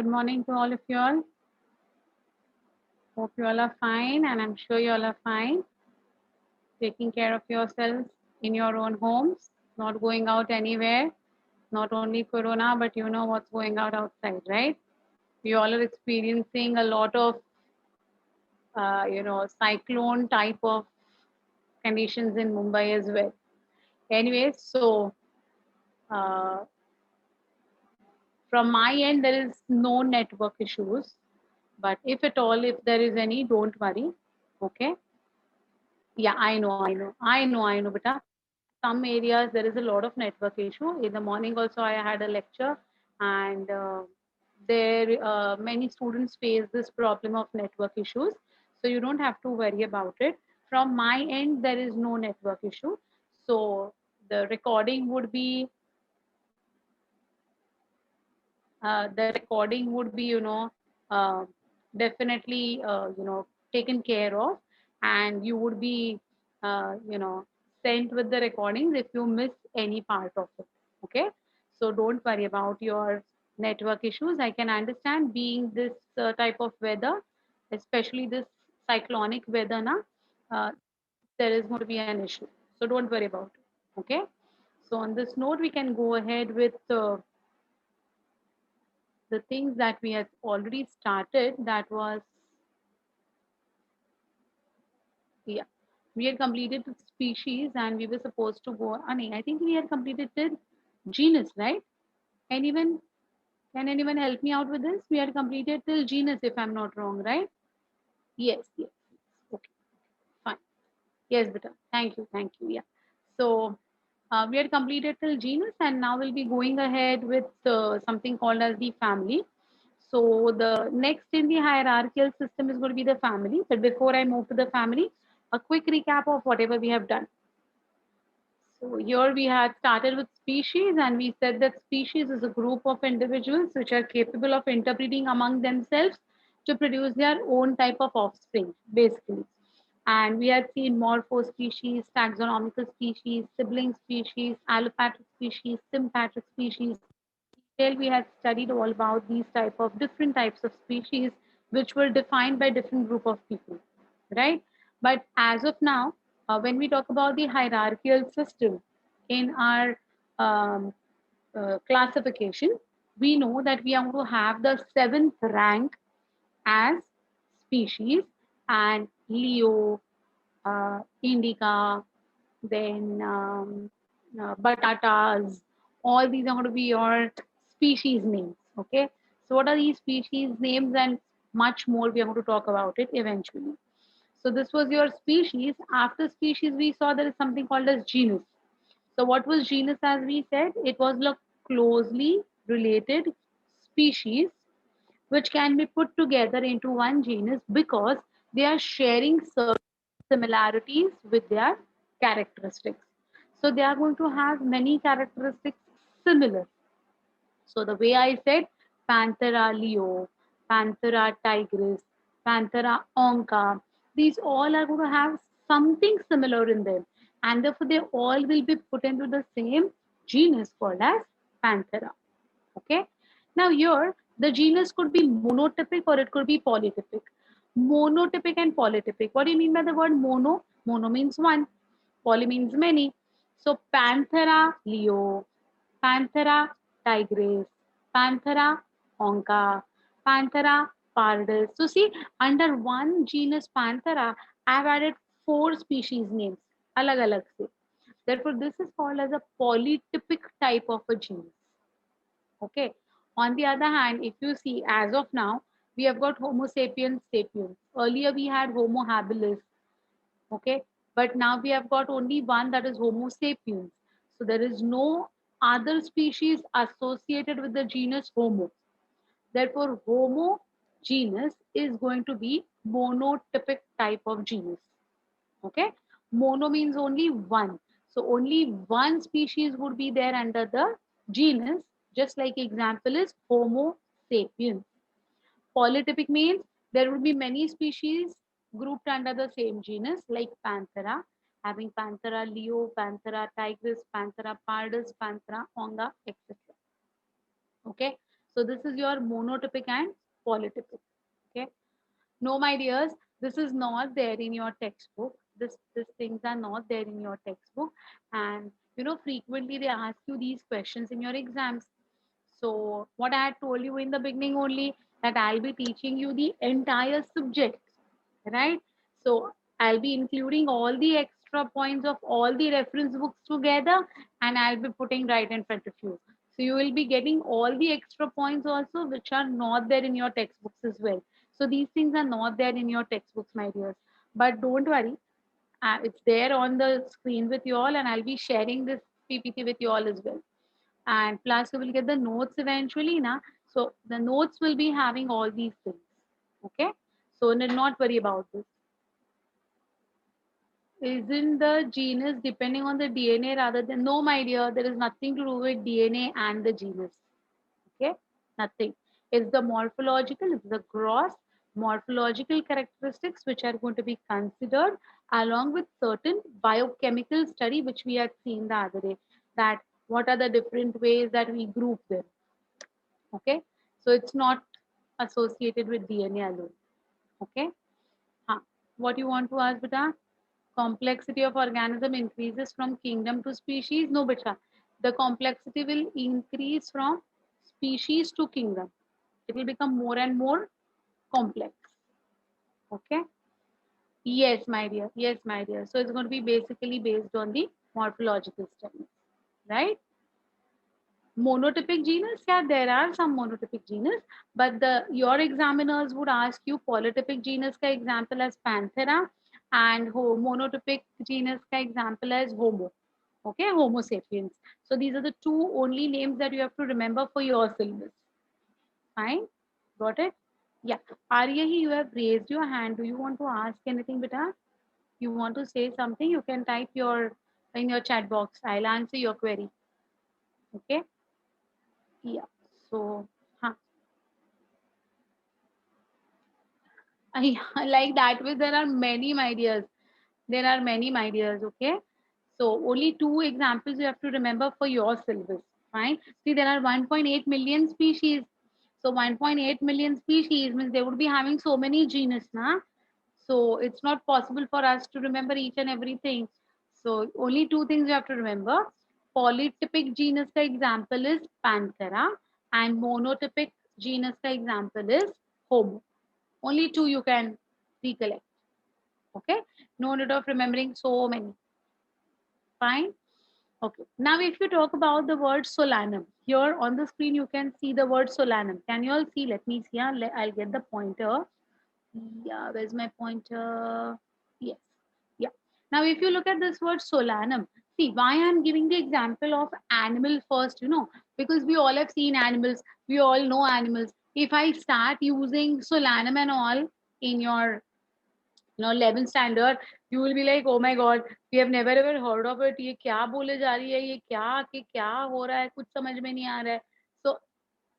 Good morning to all of you all. Hope you all are fine, and I'm sure you all are fine. Taking care of yourselves in your own homes, not going out anywhere. Not only Corona, but you know what's going out outside, right? We all are experiencing a lot of, cyclone type of conditions in Mumbai as well. Anyways, so uh, from my end, there is no network issues. But if at all, if there is any, don't worry. Okay. Yeah, I know, beta. Some areas there is a lot of network issue. In the morning also I had a lecture, and there many students face this problem of network issues. So you don't have to worry about it. From my end, there is no network issue. So the recording would be uh, definitely taken care of, and you would be sent with the recordings if you miss any part of it. Okay, so don't worry about your network issues. I can understand, being this type of weather, especially this cyclonic weather na, there is going to be an issue, so don't worry about it. Okay, so on this note we can go ahead with the things that we had already started. That was, yeah, we had completed the species, and we were supposed to go, I think we had completed the genus, right? Anyone, can anyone help me out with this? We had completed till genus, if I'm not wrong, right? Yes. Okay, fine. Yes, beta. Thank you. Yeah. So we had completed till genus, and now we'll be going ahead with something called as the family. So the next in the hierarchical system is going to be the family. But before I move to the family, a quick recap of whatever we have done. So here we had started with species, and we said that species is a group of individuals which are capable of interbreeding among themselves to produce their own type of offspring, basically. And we had seen morphospecies, taxonomical species, sibling species, allopatric species, sympatric species. Till we had studied all about these type of different types of species which were defined by different group of people, right? But as of now, when we talk about the hierarchical system in our um, classification, we know that we are going to have the seventh rank as species, and Leo, indica, then batatas, all these are going to be your species names. Okay, so what are these species names, and much more we are going to talk about it eventually. So this was your species. After species, we saw there is something called as genus. So what was genus? As we said, it was a closely related species which can be put together into one genus because they are sharing certain similarities with their characteristics. So they are going to have many characteristics similar. So the way I said, Panthera leo, Panthera tigris, Panthera onca, these all are going to have something similar in them, and therefore they all will be put into the same genus called as Panthera. Okay. Now here the genus could be monotypic or it could be polytypic. Monotypic and polytypic. What do you mean by the word mono? Mono means one. Poly means many. So Panthera leo, Panthera tigris, Panthera onca, Panthera pardus. So see, under one genus Panthera, I've added four species names. Alag alag se. Therefore, this is called as a polytypic type of a genus. Okay. On the other hand, if you see, as of now, we have got Homo sapiens sapiens. Earlier we had Homo habilis. Okay. But now we have got only one, that is Homo sapiens. So there is no other species associated with the genus Homo. Therefore, Homo genus is going to be monotypic type of genus. Okay. Mono means only one. So only one species would be there under the genus, just like example is Homo sapiens. Polytypic means there would be many species grouped under the same genus, like Panthera, having Panthera leo, Panthera tigris, Panthera pardus, Panthera onca, etc. Okay. So this is your monotypic and polytypic. Okay. No, my dears, this is not there in your textbook. These things are not there in your textbook. And frequently they ask you these questions in your exams. So what I had told you in the beginning only, that I'll be teaching you the entire subject, right? So I'll be including all the extra points of all the reference books together, and I'll be putting right in front of you. So you will be getting all the extra points also, which are not there in your textbooks as well. So these things are not there in your textbooks, my dears. But don't worry, it's there on the screen with you all, and I'll be sharing this PPT with you all as well. And plus, you will get the notes eventually, na. So the notes will be having all these things. Okay, so need not worry about this. Isn't the genus depending on the DNA rather than? No, my dear, there is nothing to do with DNA and the genus. Okay, nothing. It's the morphological, it's the gross morphological characteristics which are going to be considered along with certain biochemical study which we had seen the other day, that what are the different ways that we group them. Okay, so it's not associated with DNA alone. Okay, what you want to ask, beta? Complexity of organism increases from kingdom to species? No, beta. The complexity will increase from species to kingdom. It will become more and more complex. Okay. Yes, my dear. Yes, my dear. So it's going to be basically based on the morphological studies, right? Monotypic genus, yeah, there are some monotypic genus, but the your examiners would ask you polytypic genus ka example as Panthera, and monotypic genus ka example as Homo. Okay, Homo sapiens. So these are the two only names that you have to remember for your syllabus. Fine, got it? Yeah. Aryahi, you have raised your hand. Do you want to ask anything, beta? You want to say something? You can type your in your chat box. I'll answer your query. Okay. Yeah. So, huh. I like that way. There are many my dears. There are many my dears. Okay. So only two examples you have to remember for your syllabus. Fine. See, there are 1.8 million species. So 1.8 million species means they would be having so many genus, na? So it's not possible for us to remember each and everything. So only two things you have to remember. Polytypic genus ka example is Panthera, and monotypic genus ka example is Homo. Only two you can recollect. Okay. No need of remembering so many. Fine. Okay. Now, if you talk about the word solanum, here on the screen you can see the word solanum. Can you all see? Let me see. I'll get the pointer. Yeah, where's my pointer? Yes. Yeah. Now, if you look at this word solanum, see why I'm giving the example of animal first, because we all have seen animals, we all know animals. If I start using solanum and all in your 11th standard, you will be like, oh my god, we have never ever heard of it. ये क्या बोले जा रही है, ये क्या हो रहा है, कुछ समझ में नहीं आ रहा है. So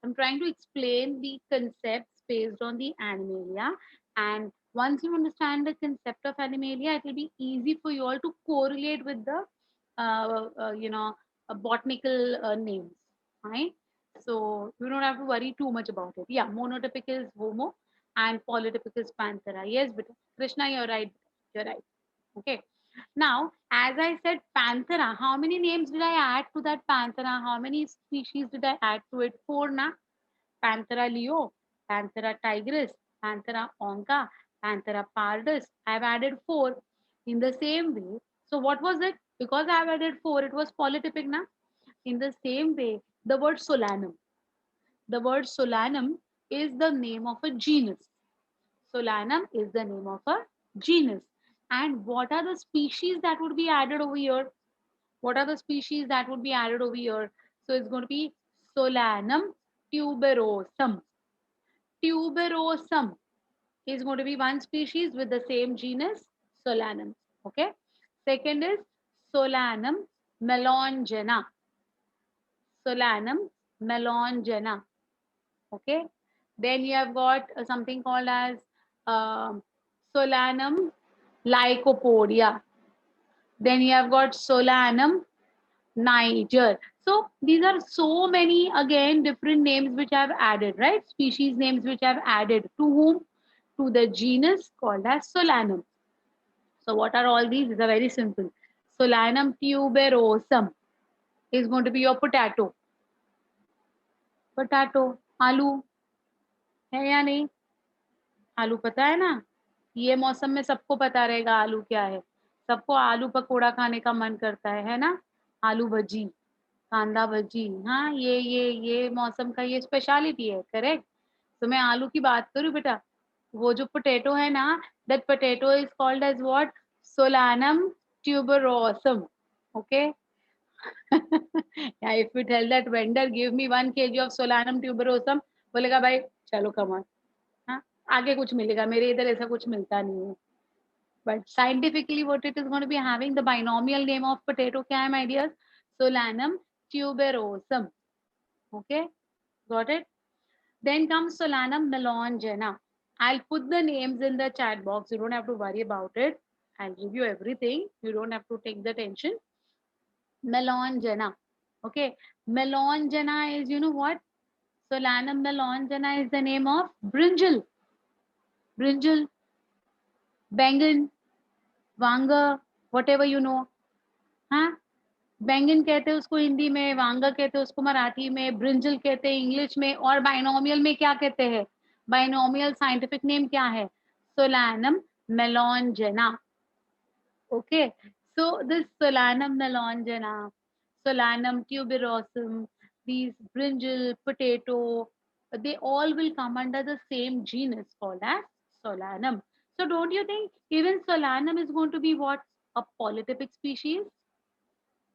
I'm trying to explain the concepts based on the animalia. And once you understand the concept of animalia, it will be easy for you all to correlate with the, botanical names. Right? So you don't have to worry too much about it. Yeah, monotypic is Homo and polytypic is Panthera. Yes, but Krishna, you're right. You're right. Okay. Now, as I said, Panthera, how many names did I add to that Panthera? How many species did I add to it? Four, na? Panthera leo, Panthera tigris, Panthera onca, Panthera pardus. I've added four in the same way. So what was it? Because I've added four, it was polytypic, na? In the same way, the word solanum. The word solanum is the name of a genus. Solanum is the name of a genus. And what are the species that would be added over here? What are the species that would be added over here? So it's going to be Solanum tuberosum. Tuberosum is going to be one species with the same genus, Solanum. Okay. Second is Solanum melongena. Solanum melongena. Okay. Then you have got something called as Solanum lycopodia. Then you have got Solanum Niger. So these are so many again different names which I've added, right? Species names which I've added to whom? To the genus called as Solanum. So what are all these? These are very simple. Solanum tuberosum is going to be your potato. Potato, आलू है या नहीं? आलू पता है ना? ये मौसम में सबको पता रहेगा आलू क्या है. सबको आलू पकोड़ा खाने का मन करता है ना? आलू भजी, कांदा भजी. हाँ, ये मौसम का ये स्पेशलिटी है, करेक्ट? तो मैं आलू की बात करूँ बेटा, वो जो पोटैटो है ना, that potato is called as what? Solanum tuberosum. Okay. या if you tell that vendor give me 1 kg of Solanum tuberosum, बोलेगा भाई चलो कम ऑन. हाँ, आगे कुछ मिलेगा, मेरे इधर ऐसा कुछ मिलता नहीं है. But scientifically, what it is going to be having the binomial name of potato क्या है, my dears? Solanum tuberosum. Okay, got it? Then comes Solanum melongena. I'll put the names in the chat box. You don't have to worry about it. I'll give you everything. You don't have to take the tension. Melongena. Okay, melongena is, you know what? Solanum melongena is the name of brinjal. Brinjal, bangan, wanga, whatever you know. हाँ, बैंगन कहते हैं उसको हिंदी में, वांगा कहते हैं उसको मराठी में, ब्रिंजल कहते हैं इंग्लिश में, और बाइनोमियल में क्या कहते हैं? बाइनोमियल साइंटिफिक नेम क्या है? Solanum melongena. Okay, so this Solanum melongena, Solanum tuberosum, these brinjal, potato, they all will come under the same genus called as Solanum. So don't you think even Solanum is going to be what? A polytypic species?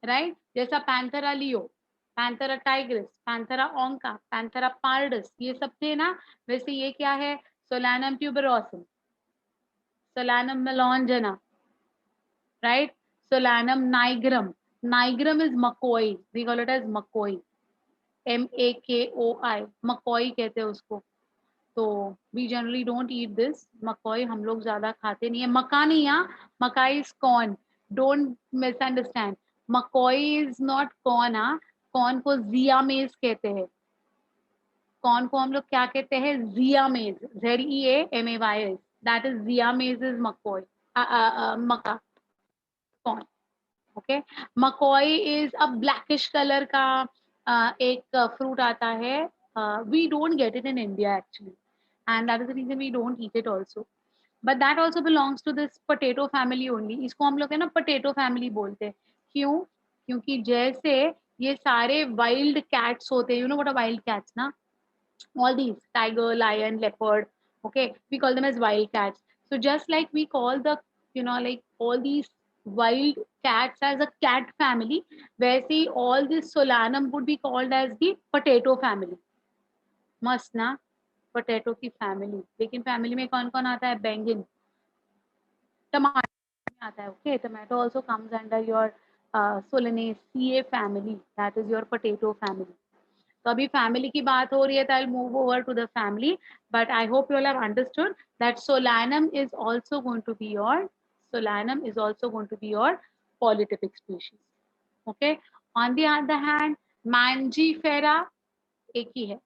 Right? जैसा Panthera leo, Panthera tigris, Panthera onca, Panthera pardus, ये सब थे ना, वैसे ये क्या है? Solanum tuberosum, Solanum melongena, right? Solanum nigrum. Nigrum is makoi, we call it as makoi, MAKOI, मकोई कहते हैं उसको. तो we generally don't eat this makoi, हम लोग ज्यादा खाते नहीं है. मका नहीं, हाँ, makai is corn, don't misunderstand. Makoi is not corn. हाँ, कॉर्न को जिया मेज कहते हैं. कॉर्न को हम लोग क्या कहते हैं? जिया मेज, ZEAMAYS, दैट इज जिया मेज is makoi, maka, corn. Okay, makoi is a blackish colour का एक फ्रूट आता है. We don't get it in India actually, and that is the reason we don't eat it also. But that also belongs to this potato family only. इसको हम लोग है ना potato family बोलते हैं. क्यों? क्योंकि जैसे ये सारे wild cats होते हैं, you know what are wild cats ना? All these tiger, lion, leopard, okay, we call them as wild cats. So just like we call the, you know, like all these wild cats as a cat family, वैसे ही all this Solanum would be called as the potato family. मस्त ना? Potato की family. लेकिन family में कौन कौन आता है? बैंगन, टमाटर आता है. Okay, tomato also comes under your Solanaceae family, that is your potato family. तो अभी फैमिली की बात हो रही है, तो I will move over to the family. But I hope you all have understood that Solanum is also going to be your, Solanum is also going to be your polytypic species. Okay, on the other hand Mangifera एक ही है,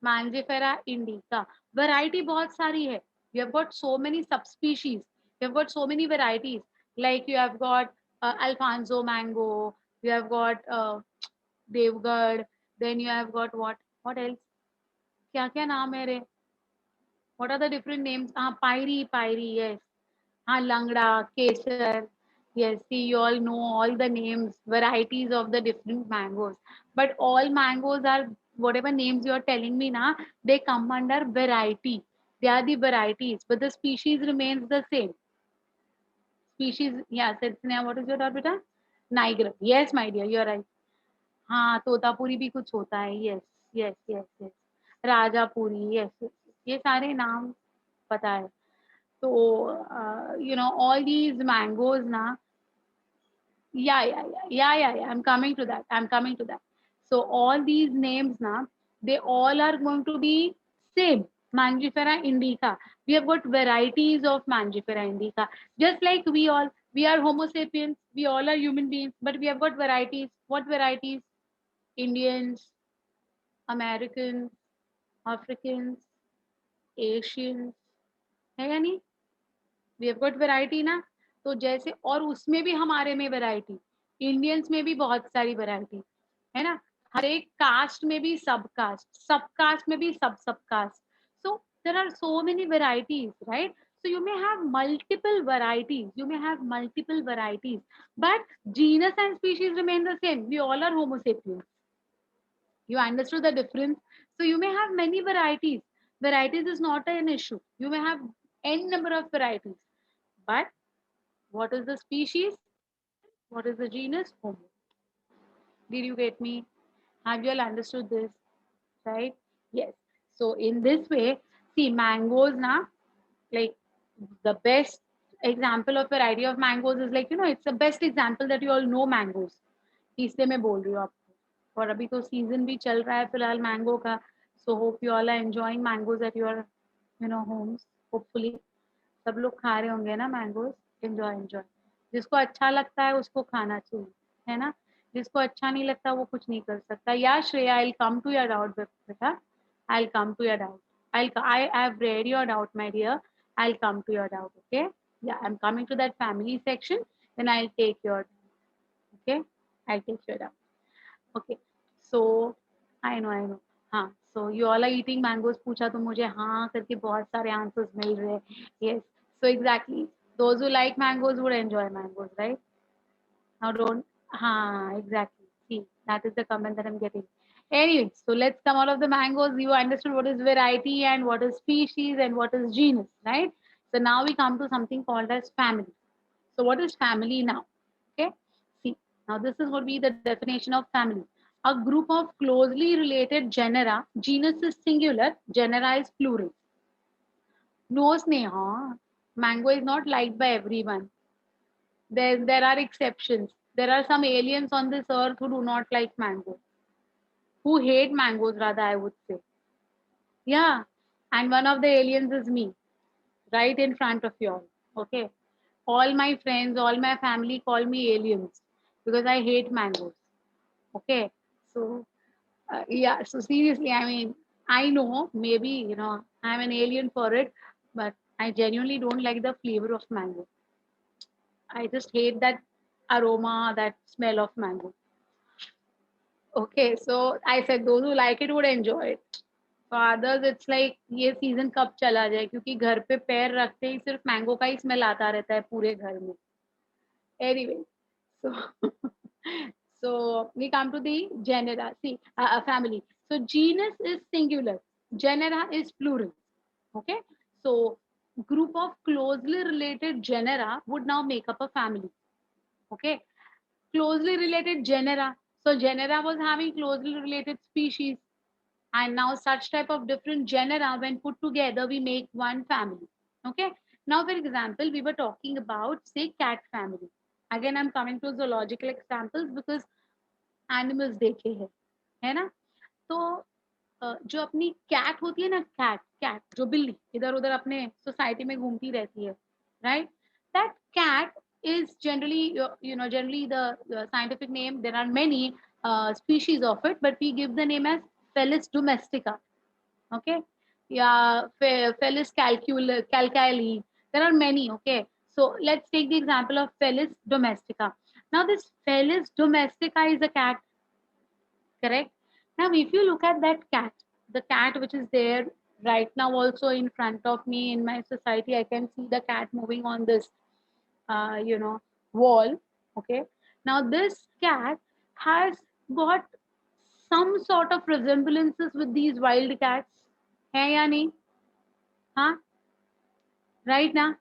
Mangifera indica. Variety बहुत सारी है. You have got so many subspecies. You have got so many varieties. Like you have got Alfonso mango. You have got Devgad. Then you have got what? What else? क्या क्या नाम है रे? What are the different names? हाँ, Pyri, yes. हाँ, Langda, Kesar. Yes, see, you all know all the names, varieties of the different mangoes. But all mangoes are, whatever names you are telling me now, they come under variety. They are the varieties, but the species remains the same. Species, yeah, Sneha, what is your thought, beta? Niagara. Yes, my dear, you're right. हाँ, तोतापुरी भी कुछ होता है. Yes, yes, yes, yes. Rajapuri, yes, yes. ये सारे नाम पता है. So, you know, all these mangoes now, yeah. I'm coming to that. I'm coming to that. So all these names now, they all are going to be same. Mangifera indica. We have got varieties of Mangifera indica. Just like we all, We are Homo sapiens. We all are human beings, but we have got varieties. What varieties? Indians, Americans, Africans, Asians, है या नहीं? We have got variety ना. तो जैसे और उसमें भी हमारे में वैरायटी, इंडियंस में भी बहुत सारी वैरायटी है ना. हर एक कास्ट में भी सब कास्ट में भी सब cast. So there are so many varieties, right? So you may have multiple varieties. But genus and species remain the same. We all are Homo sapiens. You understood the difference? So you may have many varieties. Varieties is not an issue. You may have n number of varieties. But what is the species? What is the genus? Homo. Did you get me? Have you all understood this? Right? Yes. So in this way, see mangoes now, like the best example of variety of mangoes is like, it's the best example that you all know mangoes. इसलिए मैं बोल रही हूँ आपको. और अभी तो season भी चल रहा है फिलहाल मैंगो का. So hope you all are enjoying mangoes at your homes. Hopefully सब लोग खा रहे होंगे ना मैंगोज. एंजॉय. जिसको अच्छा लगता है उसको खाना चाहिए, है ना. जिसको अच्छा नहीं लगता वो कुछ नहीं कर सकता. या Shreya, I will come to your doubt बेटा. I will come to your doubt. I have read your doubt, my dear. I'll come to your doubt, okay? Yeah, I'm coming to that family section. Then I'll take your doubt, okay? I'll take your doubt. Okay. So I know. हाँ. So you all are eating mangoes. पूछा तो मुझे हाँ करके बहुत सारे answers मिल रहे हैं. Yes. So exactly. Those who like mangoes would enjoy mangoes, right? Now don't. Exactly. See, that is the comment that I'm getting. Anyway, so let's come out of the mangoes. You understood what is variety and what is species and what is genus, right? So now we come to something called as family. So what is family now? Okay. See, now this is what be the definition of family. A group of closely related genera. Genus is singular, genera is plural. No, Sneha. Mango is not liked by everyone. There are exceptions. There are some aliens on this earth who do not like mango, who hate mangoes rather, I would say. Yeah, and one of the aliens is me, right in front of you all. Okay, all my friends, all my family call me aliens because I hate mangoes. Okay, so yeah, so seriously, I mean, I know maybe I'm an alien for it, but I genuinely don't like the flavor of mango. I just hate that aroma, that smell of mango. Okay, so I said those who like it would enjoy it. For others, it's like ये season कब चला जाए, क्योंकि घर पे पैर रखते ही सिर्फ मैंगो का ही स्मेल आता रहता है पूरे घर में. Anyway, so so we come to the genera. See, family. So genus is singular, genera is plural. Okay, so group of closely related genera would now make up a family. Okay, closely related genera. So genera was having closely related species, and now such type of different genera when put together we make one family. Okay, now for example we were talking about say cat family. Again I'm coming to zoological examples because animals देखे हैं, है ना. तो जो अपनी cat होती है ना, कैट कैट जो बिल्ली इधर उधर अपने सोसाइटी में घूमती रहती है, right. That cat is generally the scientific name. There are many species of it, but we give the name as Felis domestica. Okay, yeah, Felis calculi. There are many. Okay, so let's take the example of Felis domestica. Now this Felis domestica is a cat, correct. Now if you look at that cat, the cat which is there right now also in front of me in my society, I can see the cat moving on this wall. Okay, now this cat has got some sort of resemblances with these wild cats, है या नहीं? हाँ, right now,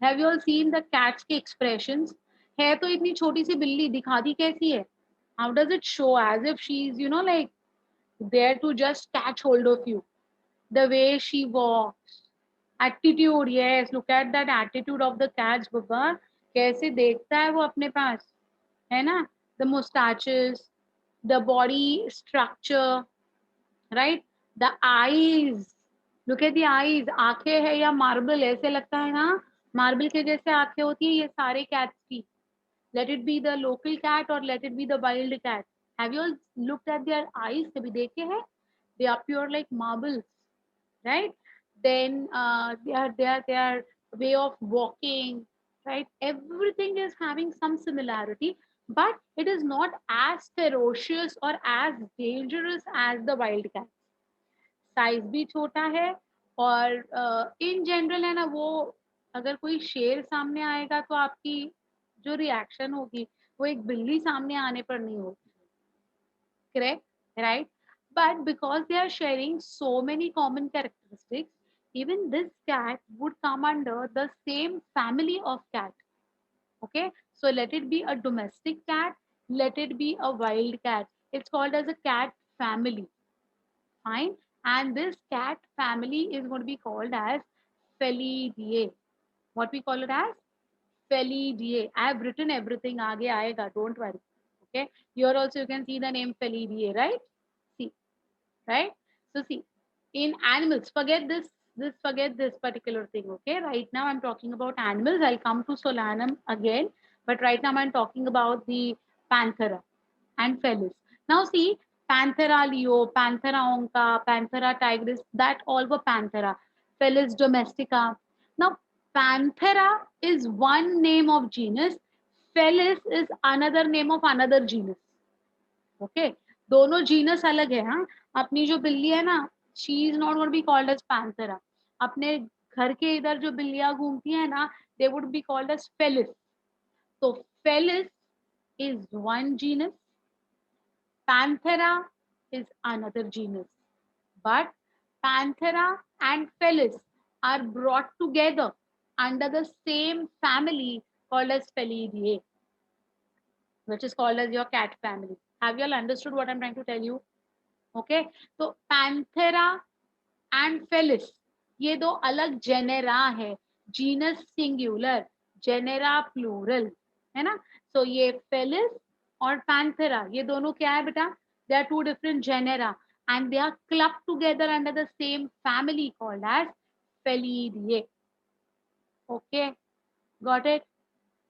have you all seen the cats के expressions? है तो इतनी छोटी सी बिल्ली, दिखाती कैसी है? How does it show? As if she's like there to just catch hold of you. The way she walks, attitude, yes, look at that attitude of the cats, Baba. कैसे देखता है वो अपने पास, है ना. The mustaches, the body structure, right. The eyes, look at the eyes. आंखें है या मार्बल, ऐसे लगता है ना मार्बल के जैसे आंखें होती है ये सारे कैट्स की. Let it be the local cat or let it be the wild cat. Have you all looked at their eyes? कभी देखे हैं? They appear like marbles, right? Then their way of walking, right? Everything is having some similarity, but it is not as ferocious or as dangerous as the wild cat. Size भी छोटा है और in general है ना वो, अगर कोई शेर सामने आएगा तो आपकी जो रिएक्शन होगी वो एक बिल्ली सामने आने पर नहीं होगी. Correct, right? But because they are sharing so many common characteristics, even this cat would come under the same family of cat. Okay, so let it be a domestic cat, let it be a wild cat. It's called as a cat family. Fine. And this cat family is going to be called as Felidae. What we call it as? Felidae. I have written everything. Aage aayega. Don't worry. Okay. Here also you can see the name Felidae, right? See, right? So see, in animals, forget this particular thing. Okay. Right now I'm talking about animals. I'll come to Solanum again, but right now I'm talking about the Panthera and Felis. Now see, Panthera leo, Panthera onca, Panthera tigris, that all were Panthera. Felis domestica. Now, Panthera is one name of genus. Felis is another name of another genus. ओके, दोनों genus अलग है. हाँ, अपनी जो बिल्ली है ना, she is not going to be called as Panthera. अपने घर के इधर जो बिल्लियां घूमती है ना, they would be called as Felis. तो Felis is one genus, Panthera is another genus. But Panthera and Felis are brought together under the same family called as Felidae, which is called as your cat family. Have you all understood what I'm trying to tell you? Okay. So Panthera and Felis, ये दो अलग genera है. Genus singular, genera plural, है ना. सो ये Felis और Panthera, ये दोनों क्या है बेटा? They are two different genera and they are clubbed together under the same family called as Felidae. Okay, got it?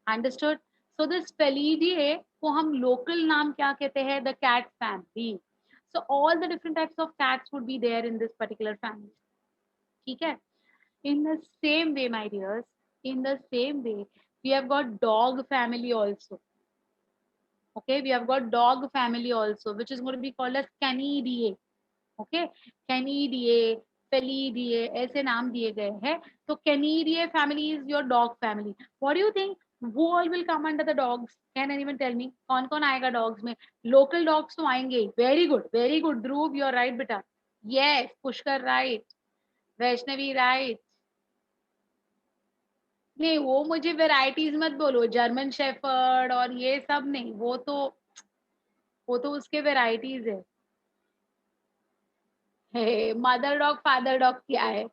Understood? So this Felidae को हम local नाम क्या कहते हैं? The cat family. So all the different types of cats would be there in this particular family. ठीक है? In the same way, my dears, in the same way, we have got dog family also. Okay, we have got dog family also, which is going to be called as Canidae. Okay, Canidae, Felidae, ऐसे नाम दिए गए हैं. तो Canidae family is your dog family. What do you think? Who all will come under the dogs? Can anyone tell me? कौन कौन आएगा dogs में? Local dogs तो आएंगे. Very good, very good. Dhruv, you're right, बेटा. Yes, Pushkar right. Vaishnavi right. नहीं, वो मुझे वेराइटीज मत बोलो, जर्मन शेफर्ड और ये सब नहीं, वो तो उसके वेराइटीज है. मदर डॉग फादर डॉग क्या है?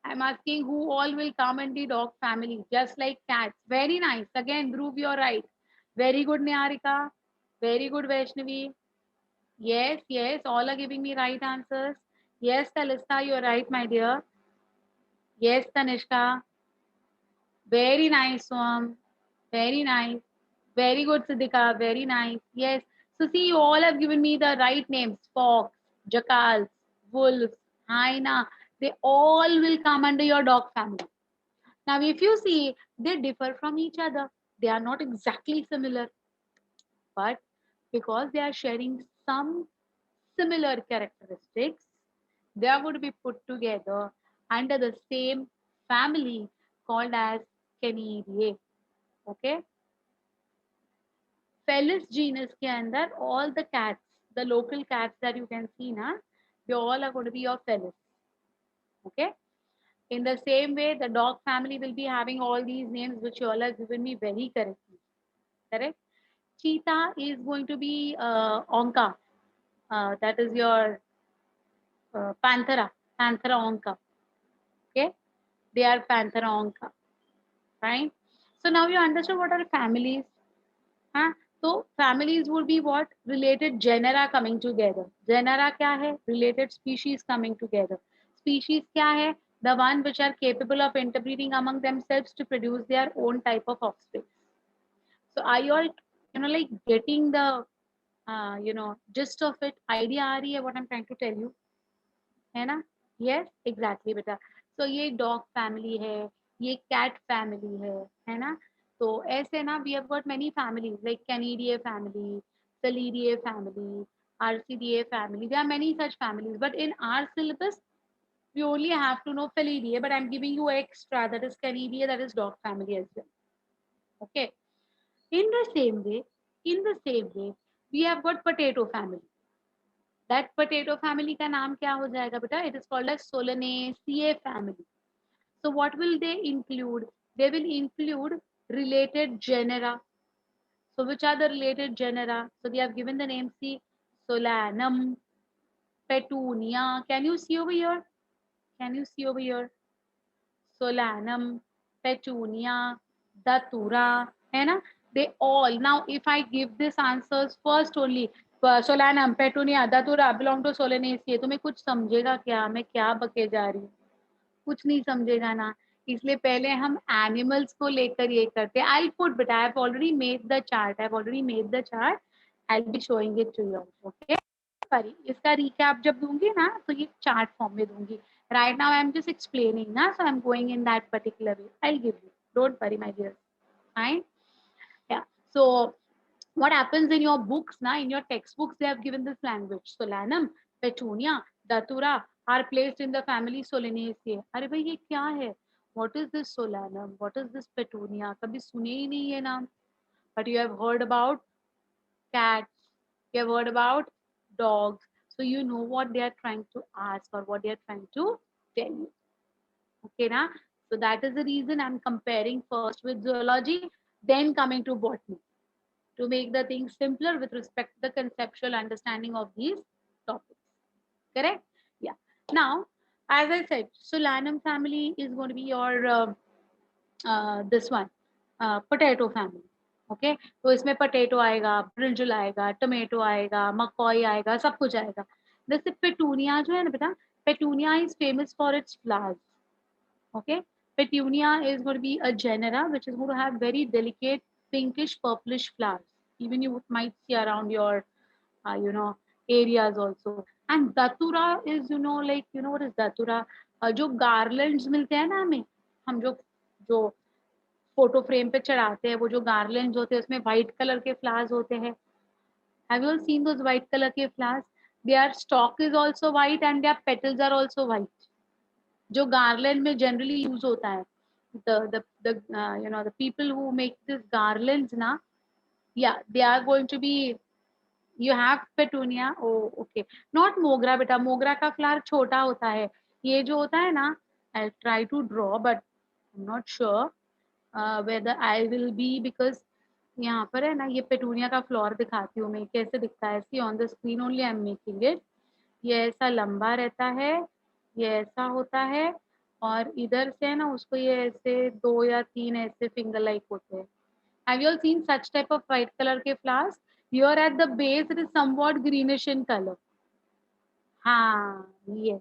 I am asking who all will come in the dog family just like cats. Very nice. Again Dhruv you are right. Very good Niharika. Very good Vaishnavi. yes yes, all are giving me right answers. Yes Talista, you are right my dear. Yes Tanishka. Very nice Swam. Very nice. Very good, Siddhika. Very nice. Yes. So see, you all have given me the right names. Fox, jackals, wolves, hyena. They all will come under your dog family. Now, if you see, they differ from each other. They are not exactly similar. But because they are sharing some similar characteristics, they are going to be put together under the same family called as Canidae. Okay. Felis genus के अंदर all the cats, the local cats that you can see ना, they all are going to be your Felis. Okay. In the same way, the dog family will be having all these names which you all have given me very correctly. Correct. Cheetah is going to be Onca. That is your Panthera. Panthera Onca. Okay. They are Panthera Onca. Fine. So now you understand what are families. हाँ, तो families would be what? Related genera coming together. Genera क्या है? Related species coming together. Species क्या है? the one which are capable of interbreeding among themselves to produce their own type of offspring. So are you all, like getting the, gist of it? Idea aa rahi hai what I'm trying to tell you? है ना? Yes, exactly बेटा. So ये dog family है, ये cat family है ना? तो ऐसे ना we have got many families like Canidae family, Salidae family, Arcidae family. There are many such families, but in our syllabus we only have to know Felidae, but I'm giving you extra, that is Canidae, that is dog family as well. Okay. In the same way, we have got potato family. That potato family का नाम क्या हो जाएगा बेटा? It is called as Solanaceae family. So what will they include? They will include related genera. So which are the related genera? So they have given the name, see, Solanum, Petunia. Can you see over here? Can you see over here? Solanum, Petunia, Datura, है ना? They all. Now, if I give this answers first only, Solanum, Petunia, Datura belong to Solanaceae, तुम्हें कुछ समझेगा क्या? मैं क्या बके जा रही हूँ? कुछ नहीं समझेगा ना. इसलिए पहले हम एनिमल्स को लेकर ये करते हैं. I put but I have already made the chart. I be showing it to you. Okay, sorry, इसका रिकैप जब दूंगी ना तो ये चार्ट फॉर्म में दूंगी. Right now I am just explaining ना, so I am going in that particular way. I give you, don't worry my dear. Fine. Yeah. So what happens in your books now, in your textbooks, they have given this language. Solanum, Petunia, Datura are placed in the family Solanaceae. अरे भाई ये क्या है? What is this Solanum? What is this Petunia? कभी सुने ही नहीं ये नाम. But you have heard about cats. You have heard about dogs. So you know what they are trying to ask or what they are trying to tell you. Okay, na? So that is the reason I'm comparing first with zoology, then coming to botany, to make the things simpler with respect to the conceptual understanding of these topics. Correct? Yeah. Now, as I said, Solanum family is going to be your this one, potato family. Okay, तो इसमें potato आएगा, brinjal आएगा, tomato आएगा, मकॉय आएगा, सब कुछ आएगा. जैसे पेटूनिया जो है ना बेटा, petunia is famous for its flowers. Okay, Petunia is going to be a genera which is going to have very delicate pinkish purplish flowers. Even you might see around your areas also. And Datura is, like, what is Datura? जो garlands मिलते हैं ना हमें, हम जो जो photo frame पे चढ़ाते हैं, वो जो गार्लैंड्स होते हैं उसमें व्हाइट कलर के फ्लावर्स होते हैं. Have you seen those white colour के flowers? Their stalk is also white and their petals are also white. जो गार्लैंड में जनरली यूज होता है, the people who make this garlands na, yeah, they are going to be, you have petunia. Oh, okay, not mogra beta, mogra का flower छोटा होता है. ये जो होता है ना, I'll try to draw but I'm not sure whether I will be, because यहाँ पर है ना, ये पेटूनिया का फ्लोर दिखाती हूँ मैं कैसे दिखता है. See on the screen only I am making it. ये ऐसा लंबा रहता है, ये ऐसा होता है, और इधर से है ना उसको ये ऐसे 2 या 3 ऐसे फिंगर लाइक होते हैं. Have you all seen such type of white colour के flowers? Here at the base it is somewhat greenish in colour. हाँ, yes.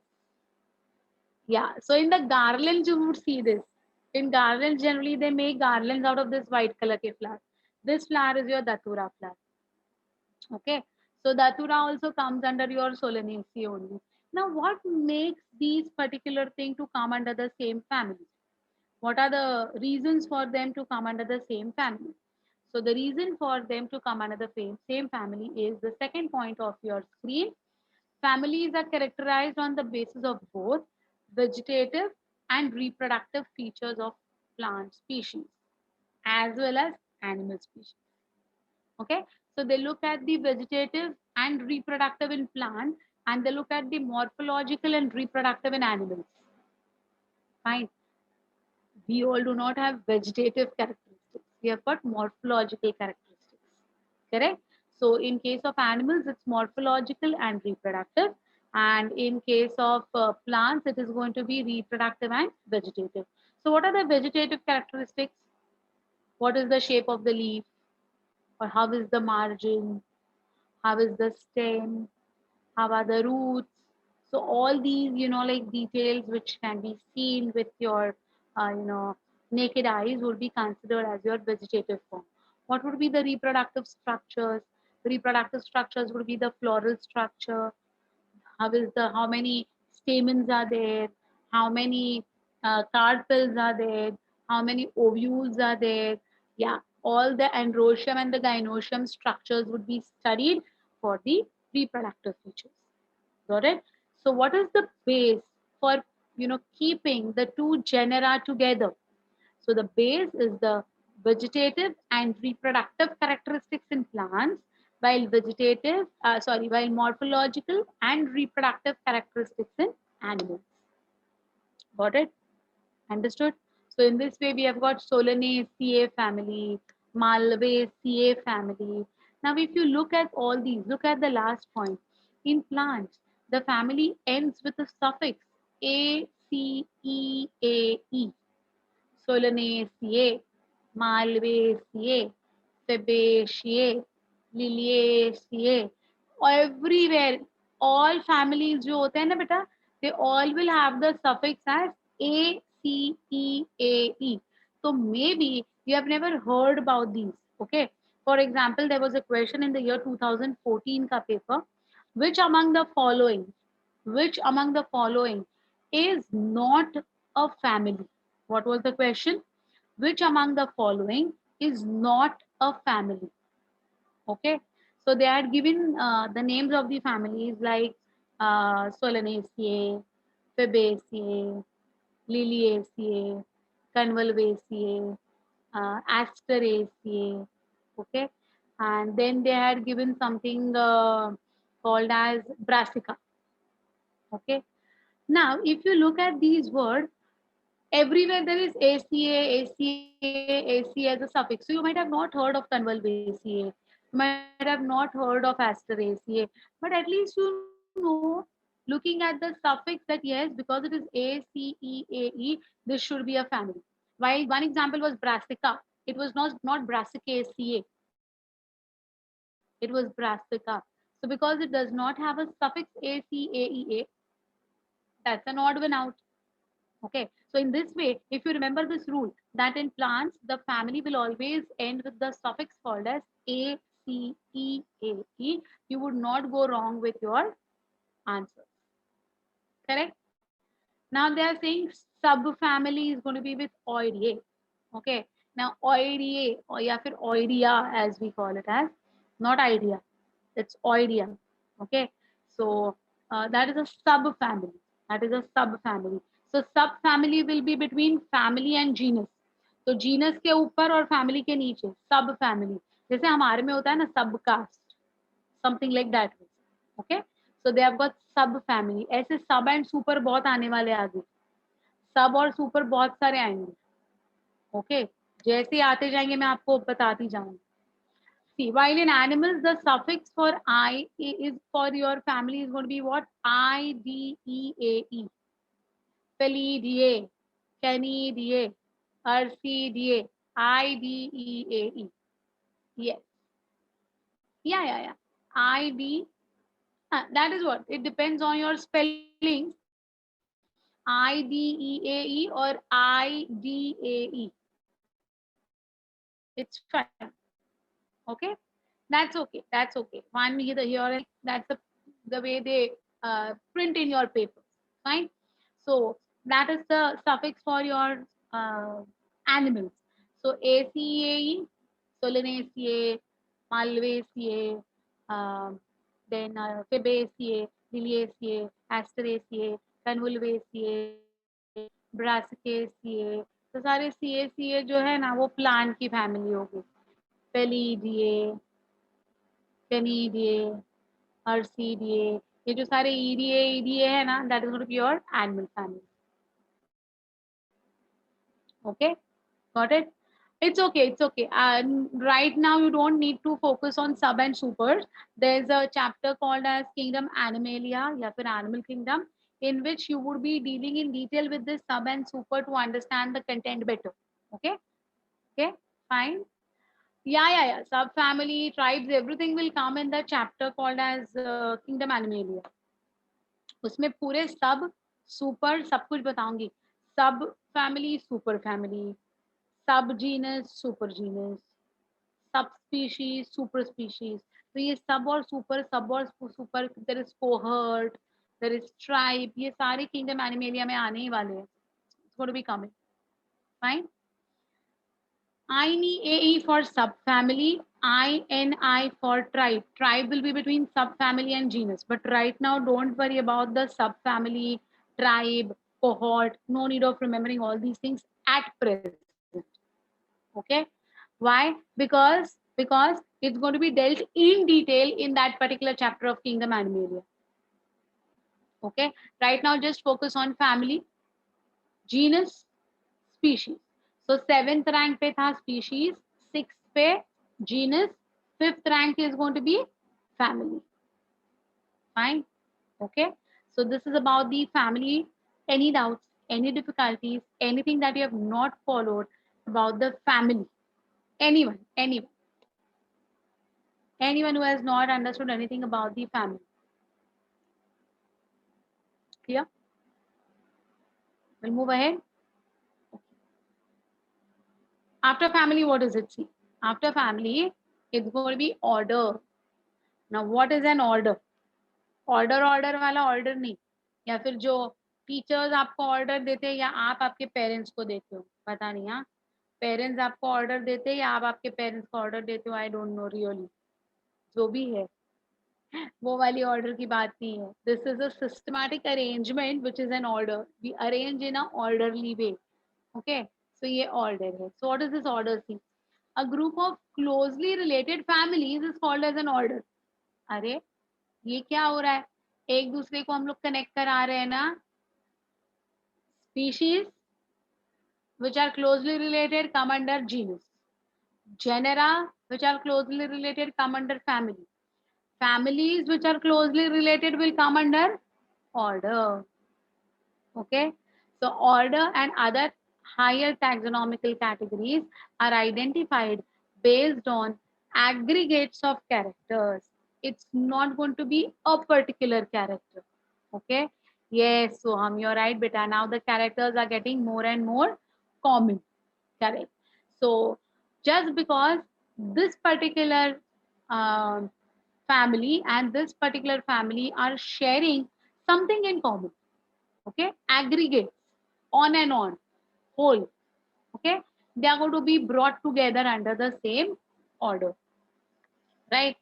Yeah, so in the garlands you would see this. In garlands generally they make garlands out of this white color ke flower. This flower is your datura flower. Okay, so datura also comes under your solanaceae only. Now what makes these particular thing to come under the same family? What are the reasons for them to come under the same family? So the reason for them to come under the same family is the second point of your screen. Families are characterized on the basis of both vegetative and reproductive features of plant species as well as animal species. Okay, so they look at the vegetative and reproductive in plant, and they look at the morphological and reproductive in animals. Fine. We all do not have vegetative characteristics. We have got morphological characteristics. Correct? So in case of animals, it's morphological and reproductive. And in case of plants, it is going to be reproductive and vegetative. So what are the vegetative characteristics? What is the shape of the leaf? Or how is the margin? How is the stem? How are the roots? So all these, like details which can be seen with your, naked eyes would be considered as your vegetative form. What would be the reproductive structures? The reproductive structures would be the floral structure. How many stamens are there? How many carpels are there? How many ovules are there? Yeah, all the androecium and the gynoecium structures would be studied for the reproductive features. Got it? So what is the base for keeping the two genera together? So the base is the vegetative and reproductive characteristics in plants, while morphological and reproductive characteristics in animals. Got it? Understood? So in this way, we have got Solanaceae family, Malvaceae family. Now, if you look at all these, look at the last point. In plants, the family ends with a suffix A, C, E, A, E. Solanaceae, Malvaceae, Fabaceae, Liliaceae. Everywhere, all families जो होते हैं ना बेटा, they all will have the suffix as A, C, E, A, E. So maybe you have never heard about these. Okay. For example, there was a question in the year 2014 ka paper, which among the following, which among the following is not a family? What was the question? Which among the following is not a family? Okay. So they had given the names of the families like Solanaceae, Fabaceae, Liliaceae, Convolvaceae, Asteraceae. Okay. And then they had given something called as Brassica. Okay. Now, if you look at these words, everywhere there is ACA as a suffix. So you might have not heard of Convolvaceae. You might have not heard of Asteraceae. But at least you know, looking at the suffix, that yes, because it is ACEAE, this should be a family. While one example was Brassica, it was not Brassicaceae, it was Brassica. So because it does not have a suffix ACAEA, that's an odd one out. Okay, so in this way, if you remember this rule, that in plants, the family will always end with the suffix called as A, C, E, A, E. You would not go wrong with your answer. Correct? Now they are saying subfamily is going to be with Oideae. Okay, now Oideae or या फिर Oidea as we call it as, not idea, it's Oidea. Okay, so that is a subfamily. That is a subfamily. So subfamily will be between family and genus. तो genus के ऊपर और family के नीचे सब family, जैसे हमारे में होता है ना subcaste, something like that. Okay, so they have got subfamily. ऐसे सब एंड सुपर बहुत आने वाले आगे, सब और सुपर बहुत सारे आएंगे. ओके, जैसे आते जाएंगे मैं आपको बताती जाऊंगी. See, while in animals, the suffix for I is for your family is going to be what? Ideae. Felidae, Canidae, Ursidae, Ideae. Yes. Yeah. ID. That is what. It depends on your spelling. IDEAE or IDAE. It's fine. Okay. That's okay. That's okay. One here, that's the way they print in your paper. Fine. So that is the suffix for your animals. So ACAE, Solanaceae, Malvaceae, then Fabaceae, Liliaceae, Asteraceae, Convolvaceae, Brassicaceae. तो सारे CACA जो है ना वो plant की family होगी. Felidae, Canidae, Ursidae, ये जो सारे EDA है ना, that is going to be your animal family. Okay, got it? It's okay, it's okay. And right now you don't need to focus on sub and supers. There's a chapter called as Kingdom Animalia, या फिर Animal Kingdom, in which you would be dealing in detail with this sub and super to understand the content better. Okay, okay, fine. Yeah. Subfamily, tribes, everything will come in the chapter called as Kingdom Animalia. उसमें पूरे सब super सब कुछ बताऊंगी। Subfamily, superfamily, subgenus, supergenus, subspecies, superspecies. तो ये सब और super, there is cohort, there is tribe, ये सारे किंगडम एनिमेलिया में आने ही वाले हैं। It's going to be coming, fine. INEAE for subfamily, INI for tribe. Tribe will be between subfamily and genus. But right now, don't worry about the subfamily, tribe, cohort. No need of remembering all these things at present. Okay? Why? Because it's going to be dealt in detail in that particular chapter of Kingdom Animalia. Okay? Right now, just focus on family, genus, species. So 7th rank पे था species, 6th पे genus, 5th rank is going to be family. Fine. Okay. So this is about the family. Any doubts, any difficulties, anything that you have not followed about the family? Anyone who has not understood anything about the family? Clear? We'll move ahead. After family, what does it see? After family, it's going to be order. Now, what is an order? Order वाला order नहीं, या फिर जो teachers आपको order देते हैं या आप आपके पेरेंट्स को देते हो, पता नहीं। हाँ, पेरेंट्स आपको ऑर्डर देते हैं या आप आपके पेरेंट्स को ऑर्डर देते हो, आई डोंट नो रियली। जो भी है, वो वाली ऑर्डर की बात नहीं है। This is a systematic arrangement which is an order, we arrange in a orderly way. Okay, so ये ऑर्डर है। So what is this order see? A group of closely related families is called as an order. अरे ये क्या हो रहा है? एक दूसरे को हम लोग कनेक्ट करा रहे हैं ना। Species which are closely related come under genus. Genera which are closely related come under family. Families which are closely related will come under order. Okay, so order and other higher taxonomical categories are identified based on aggregates of characters. It's not going to be a particular character. Okay, yes, so you're right beta. Now the characters are getting more and more common. Correct. So just because this particular um, family and this particular family are sharing something in common, okay, aggregate, on and on, whole, okay, they are going to be brought together under the same order, right?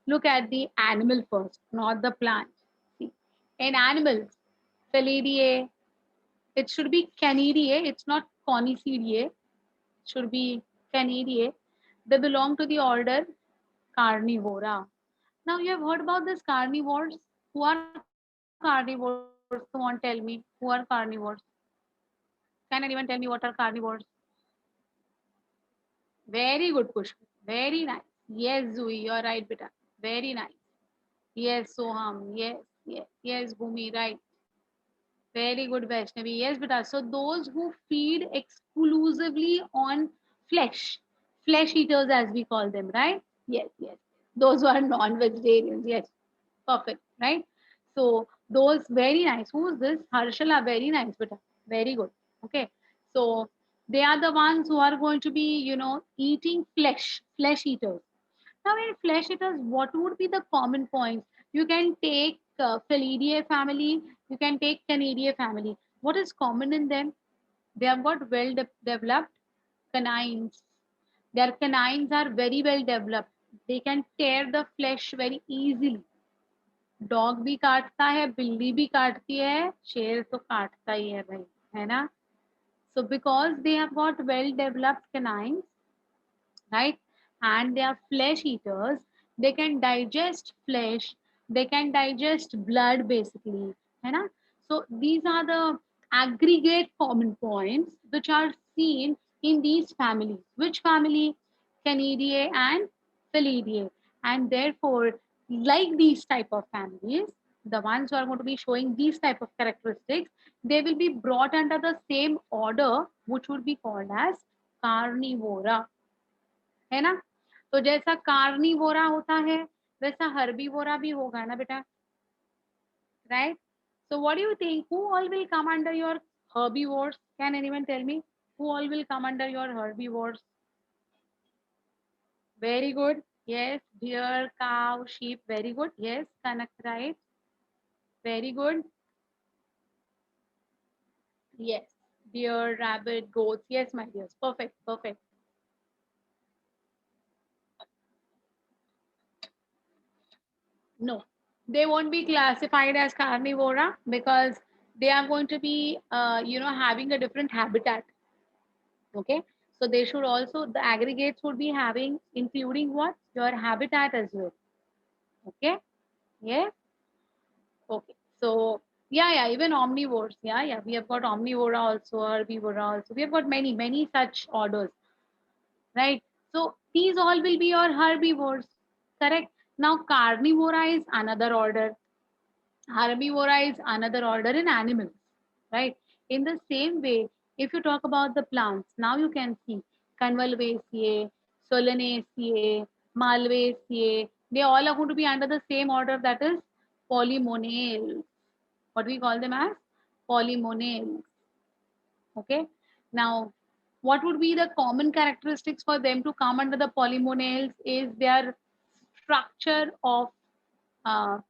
Look at the animal first, not the plant. See, in animals, Felidae, it should be Canidae, it's not Conicidae, it should be Canidae. They belong to the order Carnivora. Now you have heard about this carnivores. Who are carnivores? Come on, tell me. Who are carnivores? Can anyone tell me what are carnivores? Very good, Pushpa. Very nice. Yes, Zui, you're right, beta. Very nice. Yes, Soham. Yes, Bhumi, right. Very good, Vaishnavi. Yes, beta. So those who feed exclusively on flesh, flesh eaters as we call them, right? Yes. Those who are non-vegetarians. Yes, perfect, right? So those very nice. Who's this? Harshala, very nice, beta. Very good. Okay. So they are the ones who are going to be, eating flesh eaters. Now, in flesh eaters, what would be the common points? You can take Felidae family, you can take Canidae family. What is common in them? They have got developed canines. Their canines are very well developed. They can tear the flesh very easily. Dog भी काटता है, बिल्ली भी काटती है, शेर तो काटता ही है भाई, है ना? So because they have got well developed canines, right, and they are flesh eaters, they can digest flesh, they can digest blood basically, है ना? So these are the aggregate common points which are seen in these families. Which family? Canidae and Felidae. And therefore, like these type of families, the ones who are going to be showing these type of characteristics, they will be brought under the same order, which would be called as carnivora, है ना? तो जैसा Carnivora होता है, वैसा हर्बीवोरा भी होगा ना बेटा, right? So what do you think? Who all will come under your herbivores? Can anyone tell me? Who all will come under your herbivores? Very good. Yes, deer, cow, sheep. Very good. Yes, Kanak, right. Very good. Yes, deer, rabbit, goats. Yes, my dears. Perfect, perfect. No, they won't be classified as carnivora because they are going to be, having a different habitat. Okay, so they should also, the aggregates would be having, including what? Your habitat as well. Okay, yes. Okay, so yeah, even omnivores. Yeah, we have got omnivora also, herbivora also. We have got many such orders, right? So these all will be your herbivores, correct? Now carnivora is another order. Herbivora is another order in animals, right? In the same way, if you talk about the plants, now you can see Convolvulaceae, Solanaceae, Malvaceae, they all are going to be under the same order, that is polymonales. What we call them as polymonales. Okay. Now, what would be the common characteristics for them to come under the polymonales is their structure of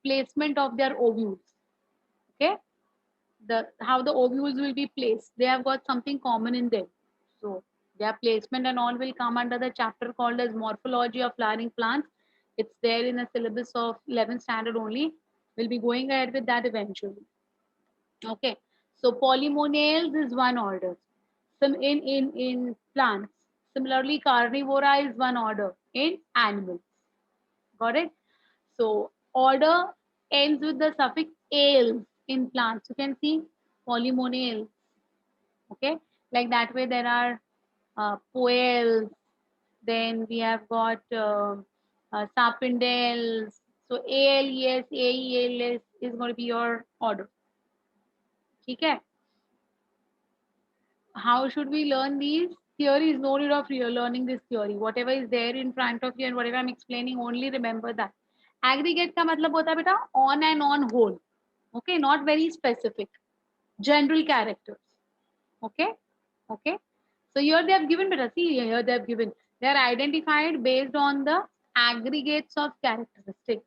placement of their ovules. Okay, the how the ovules will be placed. They have got something common in them. So their placement and all will come under the chapter called as morphology of flowering plants. It's there in the syllabus of 11th standard only. We'll be going ahead with that eventually. Okay, so polymonales is one order. Some in plants. Similarly, carnivora is one order in animals. Got it? So order ends with the suffix ales in plants. You can see polymonales. Okay, like that way there are poales. Then we have got sapindales. So ALES, AELS is going to be your order. Okay. How should we learn these theories? No need of learning this theory. Whatever is there in front of you and whatever I'm explaining, only remember that. Aggregate का मतलब होता है बेटा on and on whole. Okay, not very specific. General characters. Okay, okay. So here they have given, better see here they have given. They are identified based on the aggregates of characteristics.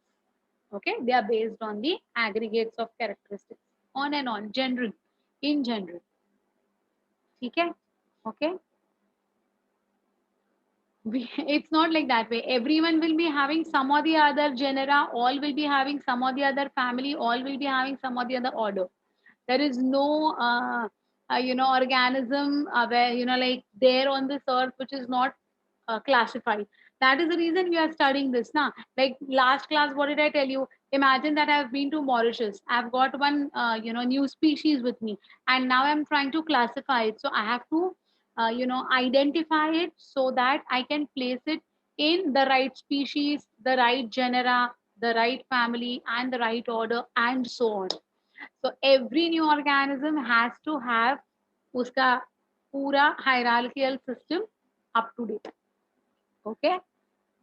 Okay, they are based on the aggregates of characteristics. On and on, general, in general. Okay, okay. It's not like that way. Everyone will be having some or the other genera, all will be having some or the other family, all will be having some or the other order. There is no organism where, like there on this earth which is not classified. That is the reason we are studying this now. Like last class, what did I tell you? Imagine that I've been to Mauritius, I've got one new species with me, and now I'm trying to classify it. So I have to identify it so that I can place it in the right species, the right genera, the right family, and the right order, and so on. So every new organism has to have uska pura hierarchical system up to date. Okay,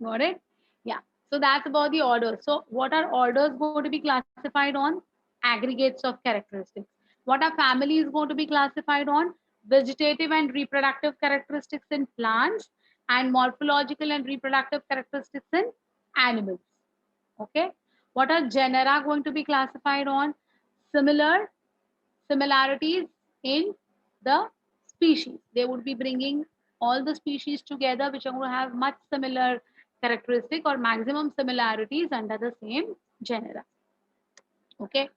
got it? Yeah. So that's about the orders. So what are orders going to be classified on? Aggregates of characteristics. What are families going to be classified on? Vegetative and reproductive characteristics in plants and morphological and reproductive characteristics in animals. Okay. What are genera going to be classified on? Similar similarities in the species. They would be bringing all the species together, which are going to have much similar characteristic or maximum similarities under the same genera. Okay.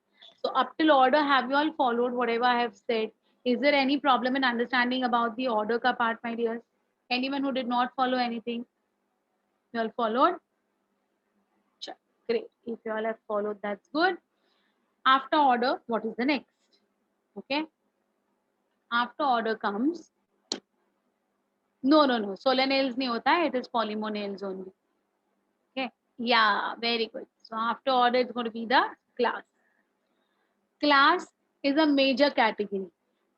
So up till order, have you all followed whatever I have said? Is there any problem in understanding about the order ka part, my dears? Anyone who did not follow anything? You all followed? Sure. Great. If you all have followed, that's good. After order, what is the next? Okay. After order comes, no. Solanales nahi hota hai. It is polymonales only. Okay. Yeah, very good. So after order, it's going to be the class. Class is a major category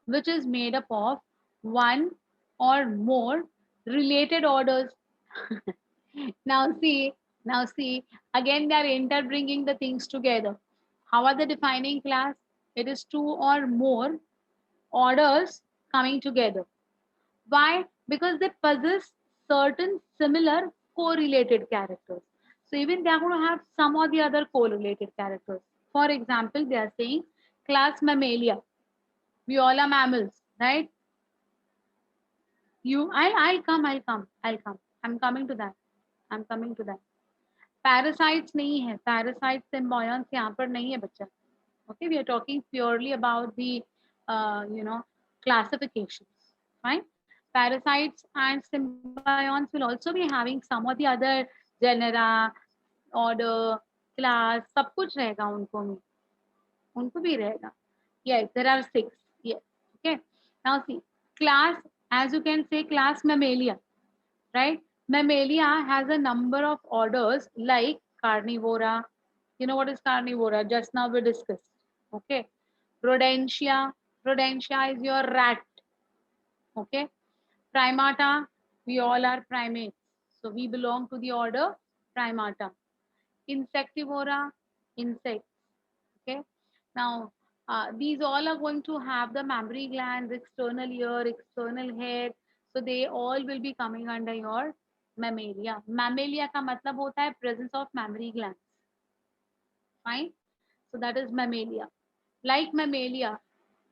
which is made up of one or more related orders. now see, again they are interbringing the things together. How are they defining class? It is two or more orders coming together. Why? Because they possess certain similar correlated characters. So even they are going to have some or the other correlated characters. For example, they are saying class Mammalia. We all are mammals, right? I'll come. I'm coming to that. I'm coming to that. Parasites नहीं है. Parasites symbionts यहाँ पर नहीं है बच्चा. Okay, we are talking purely about the, classifications. Fine. Parasites and symbionts will also be having some or the other genera, order, class, सब कुछ रहेगा उनको में. उनको भी रहेगा. Yes, there are 6. Yes. Okay. Now see, class, as you can say, class Mammalia, right? Mammalia has a number of orders like Carnivora. You know what is Carnivora? Just now we discussed. Okay. Rodentia. Rodentia is your rat. Okay. Primata, we all are primates. So we belong to the order Primata. Insectivora, insects. Okay. Now, these all are going to have the mammary glands, external ear, external head. So they all will be coming under your mammalia. Mammalia का मतलब होता है presence of mammary glands. Fine. So that is mammalia. Like mammalia,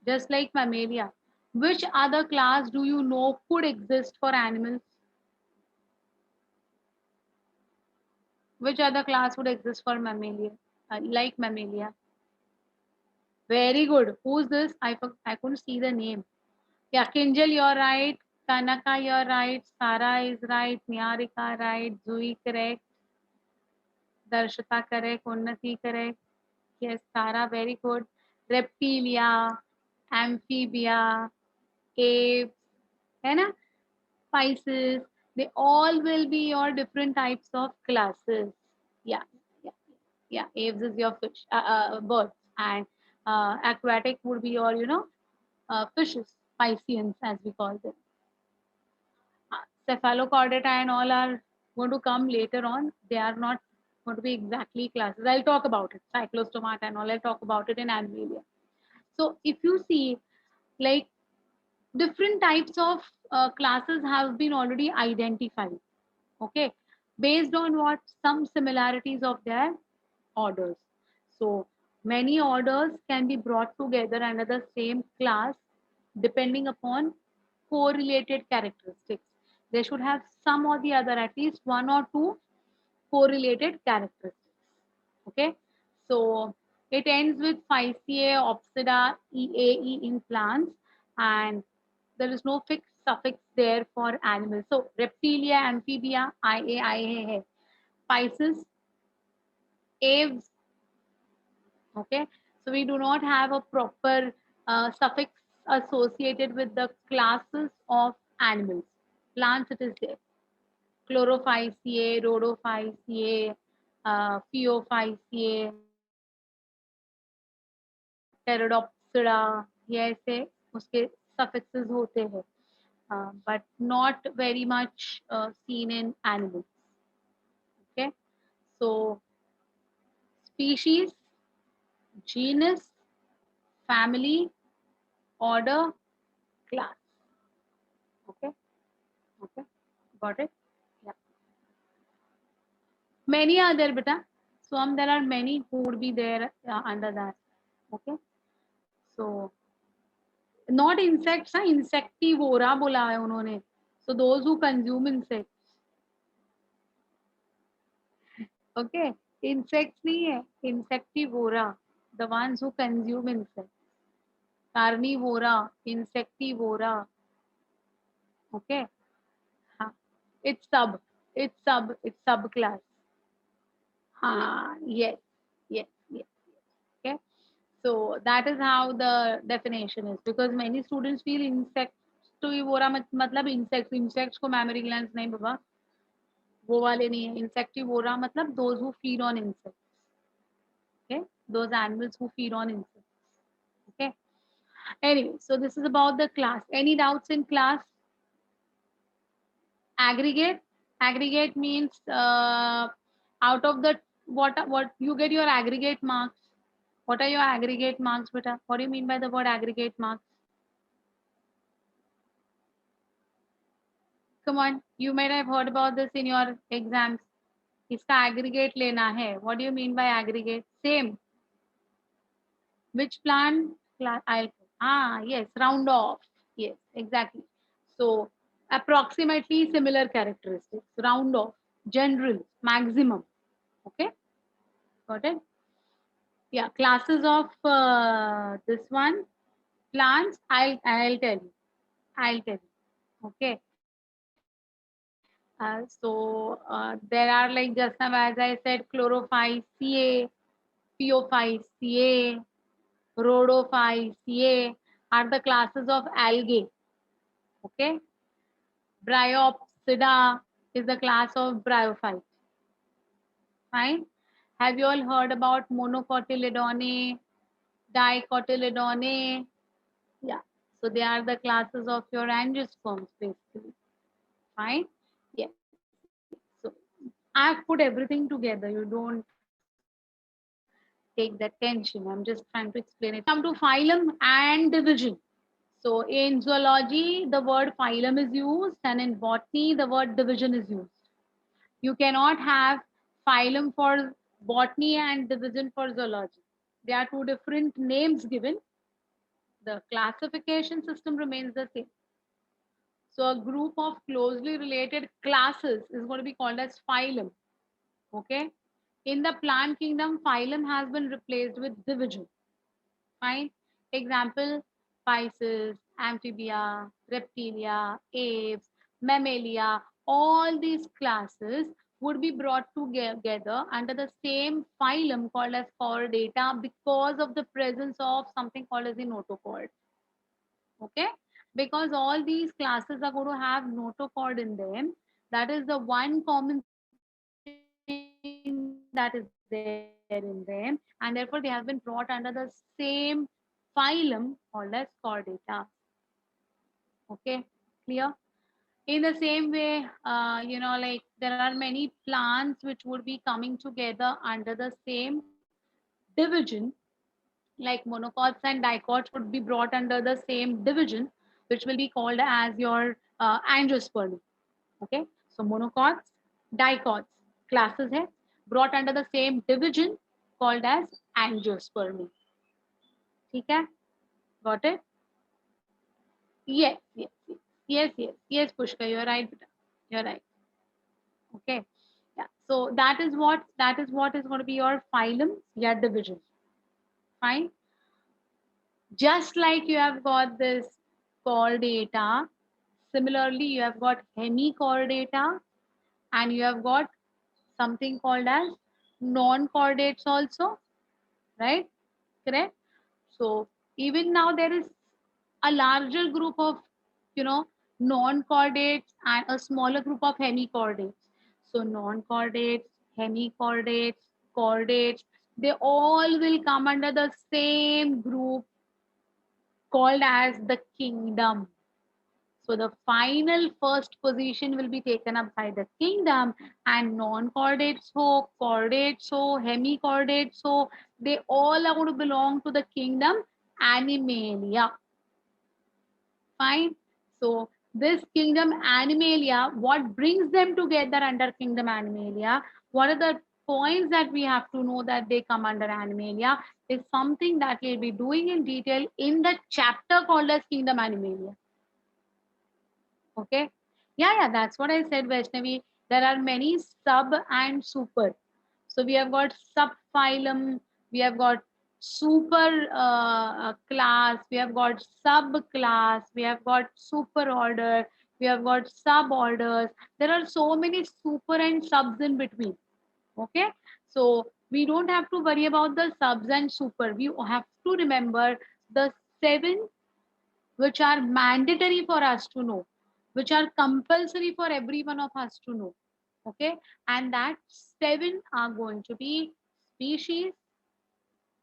just like mammalia, which other class do you know could exist for animals? Which other class would exist for mammalia? Like mammalia. Very good. Who's this? I couldn't see the name. Yeah, Kinjal, you're right. Kanaka, you're right. Sara is right. Niharika, right. Zui, correct. Darshita, correct. Unnati, correct. Yes, Sara, very good. Reptilia, amphibia, apes, है ना? Spices. They all will be your different types of classes. Yeah, yeah, yeah. Aves is your fish, birds, and aquatic would be your, fishes, piscians as we call them. Cephalochordata and all are going to come later on. They are not going to be exactly classes. I'll talk about it. Cyclostomata and all. I'll talk about it in Animalia. So if you see, like different types of classes have been already identified. Okay, based on what some similarities of their orders. So many orders can be brought together under the same class depending upon correlated characteristics. They should have some or the other, at least one or two correlated characteristics. Okay, so it ends with Phyceae, Opsida, EAE in plants, and there is no fixed suffix there for animals. So reptilia, amphibia, IA, IA, Pisces, aves. Okay, so we do not have a proper suffix associated with the classes of animals. Plants, it is there. Chlorophyceae, Rhodophyceae, Phaeophyceae, Pterodoptera, ये ऐसे उसके suffixes होते हैं, but not very much seen in animals. Okay, so species, genus, family, order, class. Okay, okay, got it? Yeah. Many are there, beta. So there are many who would be there under that. Okay, so not insects, insectivora बोला है उन्होंने. So those who consume insects. Okay, insects नहीं है, insectivora, the ones who consume insects. Carnivora, insectivora. Okay, हाँ, it's subclass. हाँ, yes, yes, yes. Okay, so that is how the definition is, because many students feel insectivora मतलब insects को mammary glands नहीं बाबा, वो वाले नहीं है. Insectivora मतलब those who feed on insects. Okay, those animals who feed on insects. Okay, anyway, so this is about the class. Any doubts in class? Aggregate means out of the what you get your aggregate marks. What are your aggregate marks, beta? What do you mean by the word aggregate marks? Come on, you might have heard about this in your exams. इसका aggregate लेना है. What do you mean by aggregate? Same. Which plan? Yes, round off. Yes, exactly. So approximately similar characteristics. Round off, general, maximum. Okay, got it? Yeah, classes of this one plants. I'll tell you. I'll tell you. Okay. There are like just now as I said, chlorophyll Ca, pheophyll Ca, rhodophyll Ca are the classes of algae. Okay. Bryopsida is the class of bryophyte. Fine. Have you all heard about monocotyledone, dicotyledone? Yeah. So they are the classes of your angiosperms basically. Fine. Yes. So I've put everything together. You don't take that tension. I'm just trying to explain it. Come to phylum and division. So in zoology, the word phylum is used, and in botany, the word division is used. You cannot have phylum for botany and division for zoology. There are two different names given. The classification system remains the same. So a group of closely related classes is going to be called as phylum. Okay. In the plant kingdom, phylum has been replaced with division. Fine. Example, Pisces, amphibia, reptilia, apes, mammalia, all these classes would be brought together under the same phylum called as chordata because of the presence of something called as the notochord. Okay, because all these classes are going to have notochord in them. That is the one common thing that is there in them, and therefore they have been brought under the same phylum called as chordata. Okay, clear? In the same way, like there are many plants which would be coming together under the same division, like monocots and dicots would be brought under the same division, which will be called as your angiosperm. Okay, so monocots, dicots classes hai brought under the same division called as angiospermy. ठीक है? Got it? Yes, yes, yes, yes, yes, yes, Pushka, you're right. Beta. You're right. Okay. Yeah. So that is what is going to be your phylum, yeah, division. Fine. Just like you have got this chordata, similarly you have got hemichordata, and you have got something called as non-chordates also, right? Correct? So even now there is a larger group of, you know, non-chordates and a smaller group of hemichordates. So non-chordates, hemichordates, chordates, they all will come under the same group called as the kingdom. So the final first position will be taken up by the kingdom, and non-chordates ho, chordates ho, hemichordates ho, they all are going to belong to the kingdom Animalia. Fine. So this kingdom Animalia, what brings them together under kingdom Animalia? What are the points that we have to know that they come under Animalia? Is something that we'll be doing in detail in the chapter called as kingdom Animalia. Okay. Yeah, that's what I said, Vaishnavi. There are many sub and super. So we have got subphylum, we have got super class, we have got subclass, we have got super order, we have got suborders. There are so many super and subs in between. Okay. So we don't have to worry about the subs and super. We have to remember the seven which are mandatory for us to know, which are compulsory for every one of us to know. Okay, and that seven are going to be species,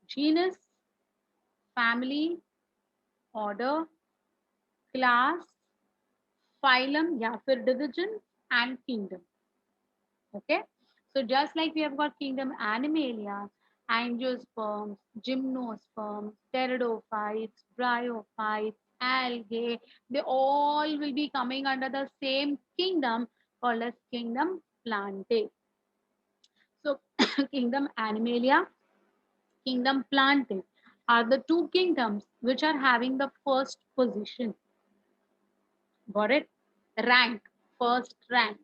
genus, family, order, class, phylum, या फिर division, and kingdom. Okay, so just like we have got kingdom Animalia, angiosperms, gymnosperms, pteridophytes, bryophytes, algae, they all will be coming under the same kingdom called as kingdom Plantae. So kingdom Animalia, kingdom Plantae are the two kingdoms which are having the first position. Got it? Rank, first rank.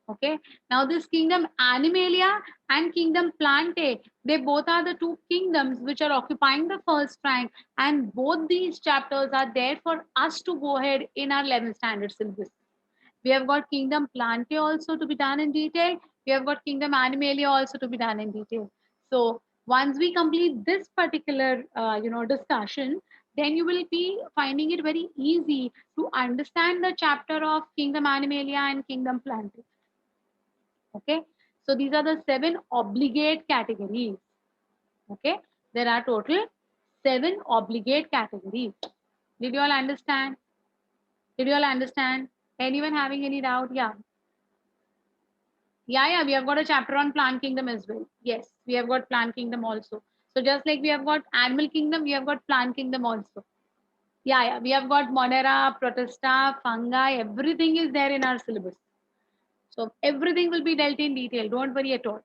Okay. Now this kingdom Animalia and kingdom Plantae, they both are the two kingdoms which are occupying the first rank, and both these chapters are there for us to go ahead in our 11th standard syllabus. We have got kingdom Plantae also to be done in detail. We have got kingdom Animalia also to be done in detail. So once we complete this particular discussion, then you will be finding it very easy to understand the chapter of kingdom Animalia and kingdom Plantae. Okay, so these are the 7 obligate categories. Okay, there are total 7 obligate categories. Did you all understand? Did you all understand? Anyone having any doubt? Yeah. Yeah, we have got a chapter on plant kingdom as well. Yes, we have got plant kingdom also. So just like we have got animal kingdom, we have got plant kingdom also. Yeah, we have got Monera, Protista, fungi, everything is there in our syllabus. So everything will be dealt in detail. Don't worry at all.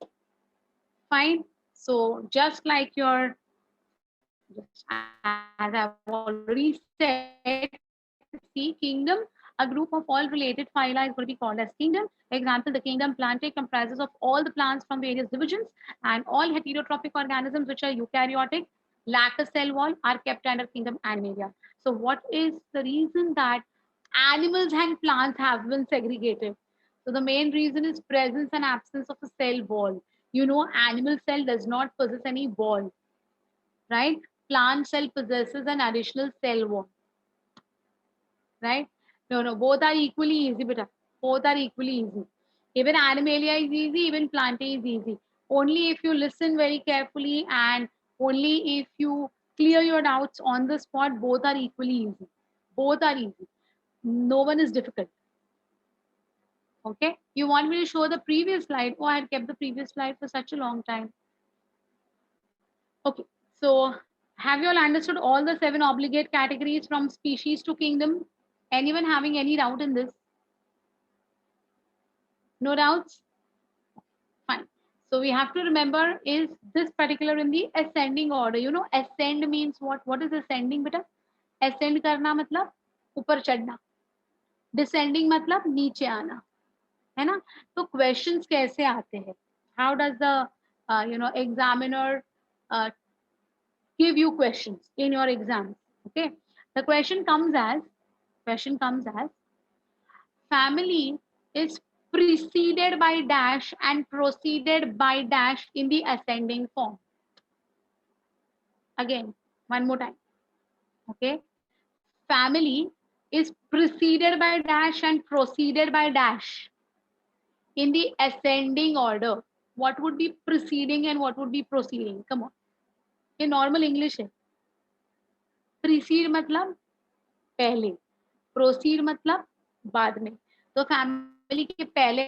Fine. So just like your, as I've already said, see kingdom, a group of all related phyla is going to be called as kingdom. Example, the kingdom Plantae comprises of all the plants from various divisions and all heterotrophic organisms which are eukaryotic, lack a cell wall, are kept under kingdom Animalia. So what is the reason that animals and plants have been segregated? So the main reason is presence and absence of a cell wall. You know, animal cell does not possess any wall, right? Plant cell possesses an additional cell wall, right? No, both are equally easy, but both are equally easy. Even Animalia is easy, even Plantae is easy. Only if you listen very carefully and only if you clear your doubts on the spot, both are equally easy. Both are easy. No one is difficult. Okay. You want me to show the previous slide? Oh, I had kept the previous slide for such a long time. Okay. So have you all understood all the 7 obligate categories from species to kingdom? Anyone having any doubt in this? No doubts? Fine. So we have to remember is this particular in the ascending order. You know, ascend means what? What is ascending, beta? Ascend करना मतलब ऊपर चढ़ना. Descending मतलब नीचे आना. है ना? तो questions कैसे आते हैं? How does the examiner uh, give you questions in your exams? Okay. The question comes as family is preceded by dash and proceeded by dash in the ascending form. Again, one more time. Okay. Family is preceded by dash and proceeded by dash in the ascending order. What would be preceding and what would be proceeding? Come on. ये normal English है. Precede मतलब पहले, proceed मतलब बाद में. तो family के पहले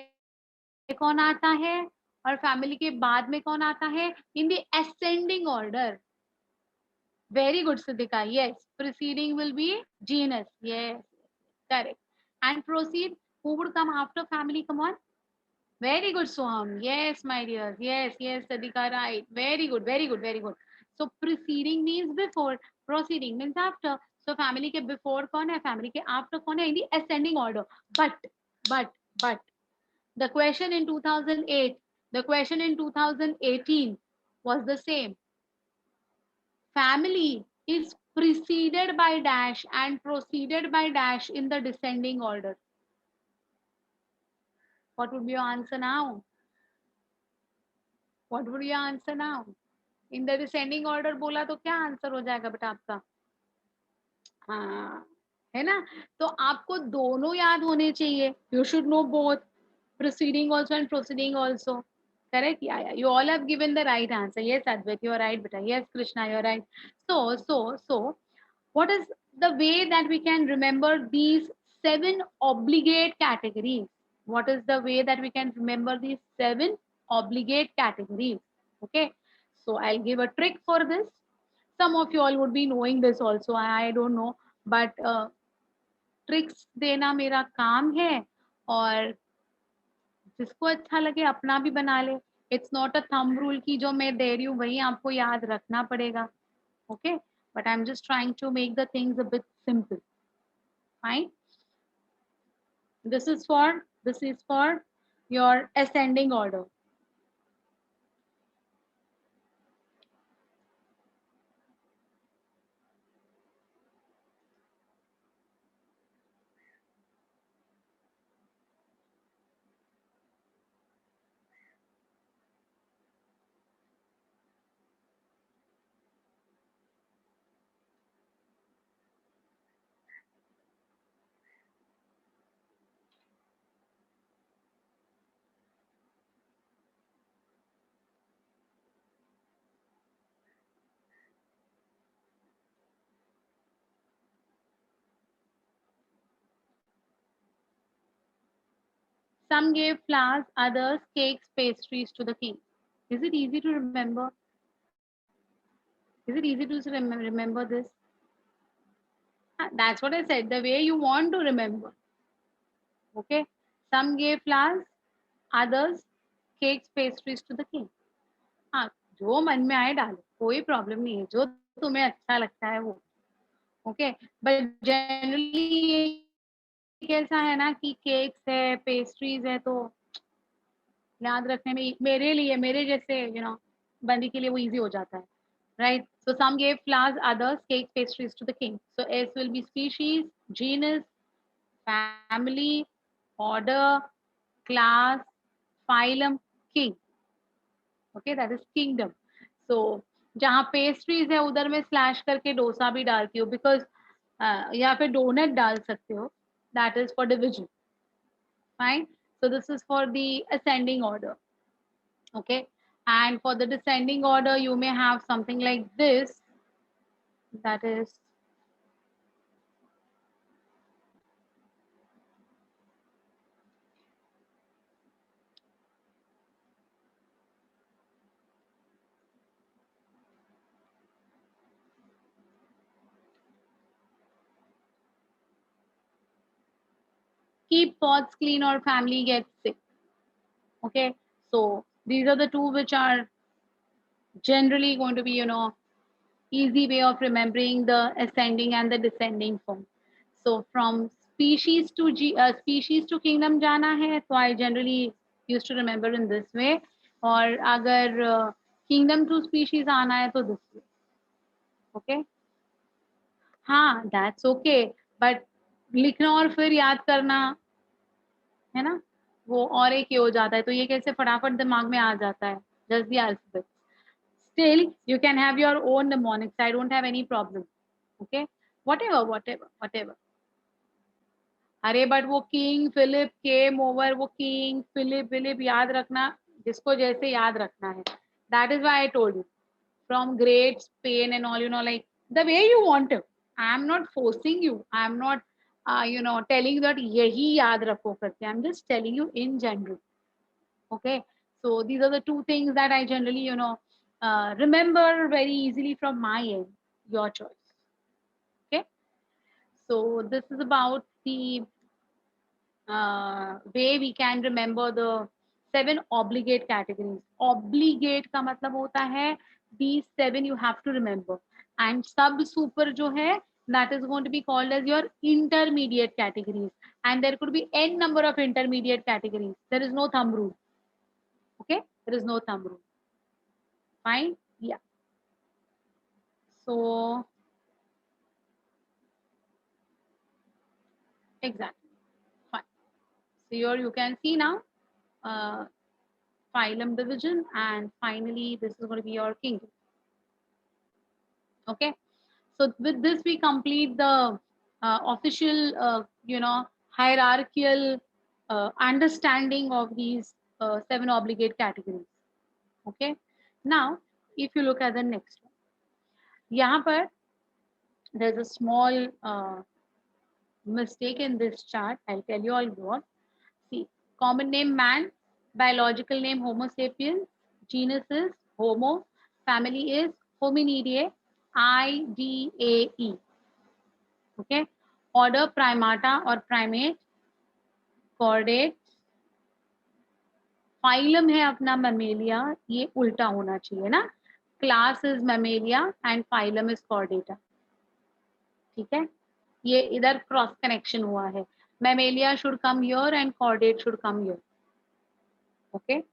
कौन आता है और family के बाद में कौन आता है? In the ascending order. Very good, Siddhika. Yes, preceding will be genus. Yes, correct. And proceed. Who would come after family? Come on. Very good, Soham. Yes, my dear. Yes, Siddhika. Right. Very good, very good, very good. So preceding means before, proceeding means after. So family के before कौन है? Family के after कौन है? In the ascending order. But, but, the question in 2008, the question in 2018 was the same. Family is preceded by dash and proceeded by dash in the descending order. What would be your answer now? What would your answer now? In the descending order बोला तो क्या answer हो जाएगा बेटा आपका? हाँ, है ना? तो आपको दोनों याद होने चाहिए. You should know both preceding also and proceeding also. Correct? Yeah. You all have given the right answer. Yes, Advait, you are right, beta. Yes, Krishna, you are right. So, what is the way that we can remember these 7 obligate categories? What is the way that we can remember these 7 obligate categories? Okay. So I'll give a trick for this. Some of you all would be knowing this also. I don't know, but tricks देना मेरा काम है और जिसको अच्छा लगे अपना भी बना ले. It's not a thumb rule की जो मैं दे रही हूँ वही आपको याद रखना पड़ेगा. Okay, but I am just trying to make the things a bit simple. Fine. This is for your ascending order. Some gave flowers, others cakes, pastries to the king. Is it easy to remember? Is it easy to remember this? That's what I said, the way you want to remember. Okay. Some gave flowers, others cakes, pastries to the king. हाँ, जो मन में आए डालो, कोई problem नहीं है, जो तुम्हें अच्छा लगता है वो. ओके, बट जनरली कैसा है ना कि केक्स है, पेस्ट्रीज है, तो याद रखने में मेरे लिए, मेरे जैसे बंदी के लिए वो इजी हो जाता है. Right. So some gave flowers, others cake, pastries to the king. So S will be species, genus, family, order, class, phylum, king. Okay, that is kingdom. So जहाँ पेस्ट्रीज है उधर मैं स्लैश करके डोसा भी डालती हूँ, बिकॉज या फिर डोनट डाल सकते हो. That is for division. Fine. So this is for the ascending order. Okay, and for the descending order you may have something like this. That is keep pots clean or family gets sick. Okay, so these are the two which are generally going to be easy way of remembering the ascending and the descending form. So from species to kingdom जाना है, तो I generally used to remember in this way. और अगर kingdom to species आना है तो this way. Okay. हाँ, that's okay. But लिखना और फिर याद करना है ना, वो और एक ये हो जाता है. तो ये कैसे फटाफट दिमाग में आ जाता है. Just the alphabet. Still, you can have your own mnemonics. I don't have any problem. Okay, whatever. अरे बट वो किंग फिलिप केम ओवर, वो किंग फिलिप विलिप याद रखना, जिसको जैसे याद रखना है. That is why I told you from great Spain and all, like the way you want to. I am not forcing you, I am not telling you that यही याद रखो करके. I am just telling you in general. Okay, so these are the two things that I generally remember very easily from my end. Your choice. Okay, so this is about the way we can remember the 7 obligate categories. Obligate का मतलब होता है these 7 you have to remember, and sub super जो है that is going to be called as your intermediate categories, and there could be n number of intermediate categories. There is no thumb rule. Okay, there is no thumb rule. Fine. Yeah. So exactly. Fine. So here you can see now uh, phylum division, and finally this is going to be your kingdom. Okay. So with this we complete the official hierarchical understanding of these 7 obligate categories. Okay. Now if you look at the next one, यहाँ पर there's a small mistake in this chart. I'll tell you all what. See, common name man, biological name Homo sapiens, genus is Homo, family is Hominidae, IDAE. Okay. Order Primata or primate, chordate. Phylum है अपना Mammalia, ये उल्टा होना चाहिए ना. Class is Mammalia and phylum is Chordata. ठीक है, ये इधर क्रॉस कनेक्शन हुआ है. Mammalia should come here and chordate should come here. Okay.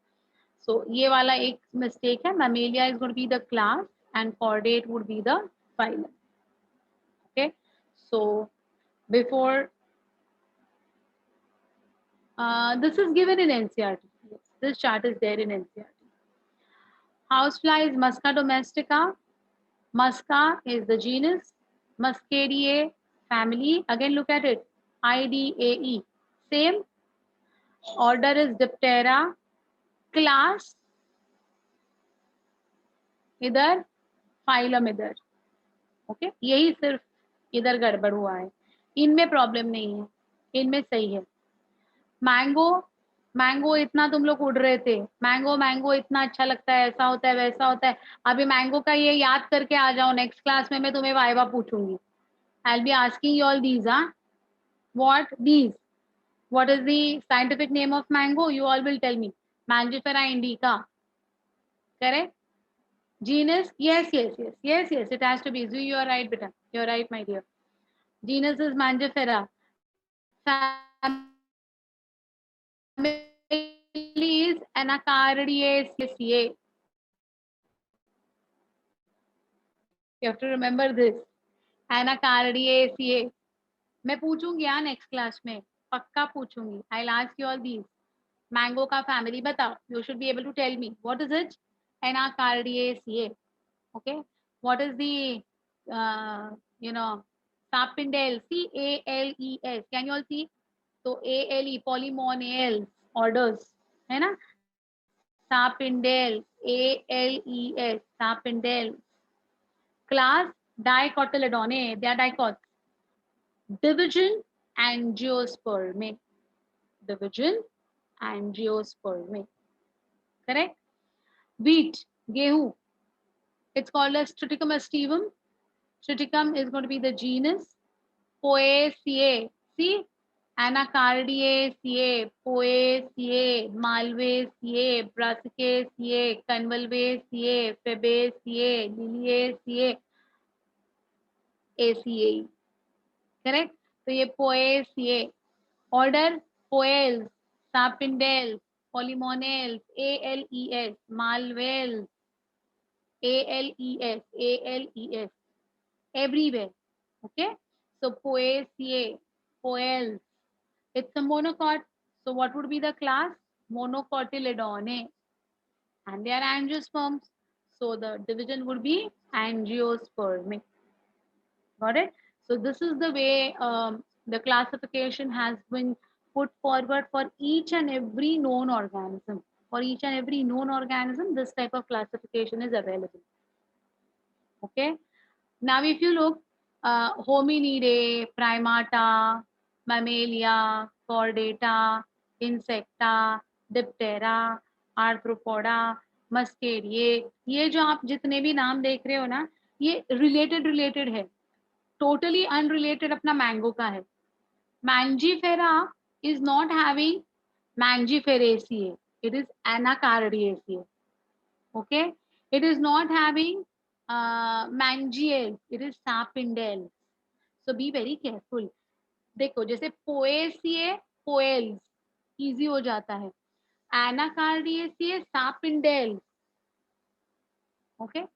So ये वाला एक mistake है. Mammalia is going to be the class and chordate would be the phylum. Okay. So before this is given in NCERT. This chart is there in NCERT. Housefly is Musca domestica. Musca is the genus. Muscariae family. Again, look at it. IDAE. Same. Order is Diptera. Class इधर, phylum इधर. Okay, यही सिर्फ इधर गड़बड़ हुआ है. इनमें problem नहीं है, इनमें सही है. मैंगो, मैंगो इतना तुम लोग उड़ रहे थे. मैंगो मैंगो इतना अच्छा लगता है, ऐसा होता है वैसा होता है. अभी मैंगो का ये याद करके आ जाओ. नेक्स्ट क्लास में मैं तुम्हें वाइवा पूछूंगी. I will be asking you all these. What these, what is the scientific name of mango? You all will tell me. Mangifera indica. Correct? Genus? Yes. It has to be. You are right, beta. You are right, my dear. Genus is Mangifera. Family is Anacardiaceae. You have to remember this. Anacardiaceae. मैं पूछूंगी यार next class में, पक्का पूछूंगी. I will ask you all these. Mango का family बताओ. You should be able to tell me what is it. Anacardiaceae. Okay. What is the Sapindale? CALES. Can you all see? So ALE, polymonales, orders, है ना. Sapindale, ALES, Sapindale. Class Dicotyledone. They are dicots. Division Angiospermae. Division Angiospermae. Correct? Wheat, gehu. It's called as Triticum aestivum. Triticum is going to be the genus. Poaceae. See? Anacardiaceae, Poaceae, Malvaceae, Brassicaceae, Convolvaceae, Fabaceae, Liliaceae, ACAE. Correct? तो ये Poaceae. Order Poales, Sapindales, Polymonales, ALES, Malvaceae, ALES, everywhere. Okay. So Poaceae, Poales. It's a monocot. So what would be the class? Monocotyledone. And they are angiosperms. So the division would be angiospermic. Got it? So this is the way the classification has been put forward for each and every known organism. For each and every known organism, this type of classification is available. Okay. Now if you look, Hominidae, Primata, Mammalia, Chordata, Insecta, Diptera, Arthropoda, Muscariae, ये जो आप जितने भी नाम देख रहे हो ना, ये रिलेटेड है. टोटली अनरिलेटेड अपना मैंगो का है. Mangifera is not having Mangiferaceae. It is Anacardiaceae. Okay. It is not having Mangiales. It is Sapindales. So be very careful. देखो जैसे Poaceae, Poales easy हो जाता है. Anacardiaceae, Sapindales. Okay.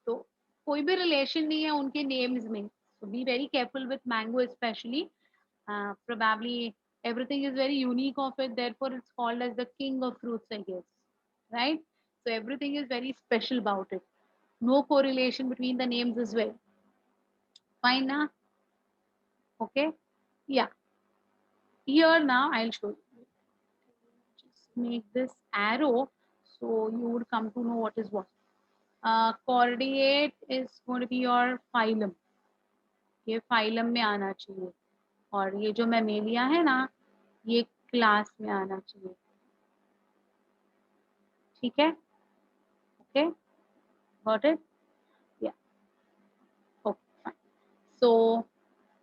तो कोई भी रिलेशन नहीं है उनके नेम्स में. So be very careful with mango especially. Probably everything is very unique of it. Therefore, it's called as the king of fruits, I guess. Right? So everything is very special about it. No correlation between the names as well. Fine now? Okay. Yeah. Here now I'll show you. Just make this arrow so you would come to know what is what. Chordate is going to be your phylum. ये phylum में आना चाहिए. और ये जो Mammalia है ना, ये क्लास में आना चाहिए. ठीक है. Okay. Got it? Yeah. Okay, fine. So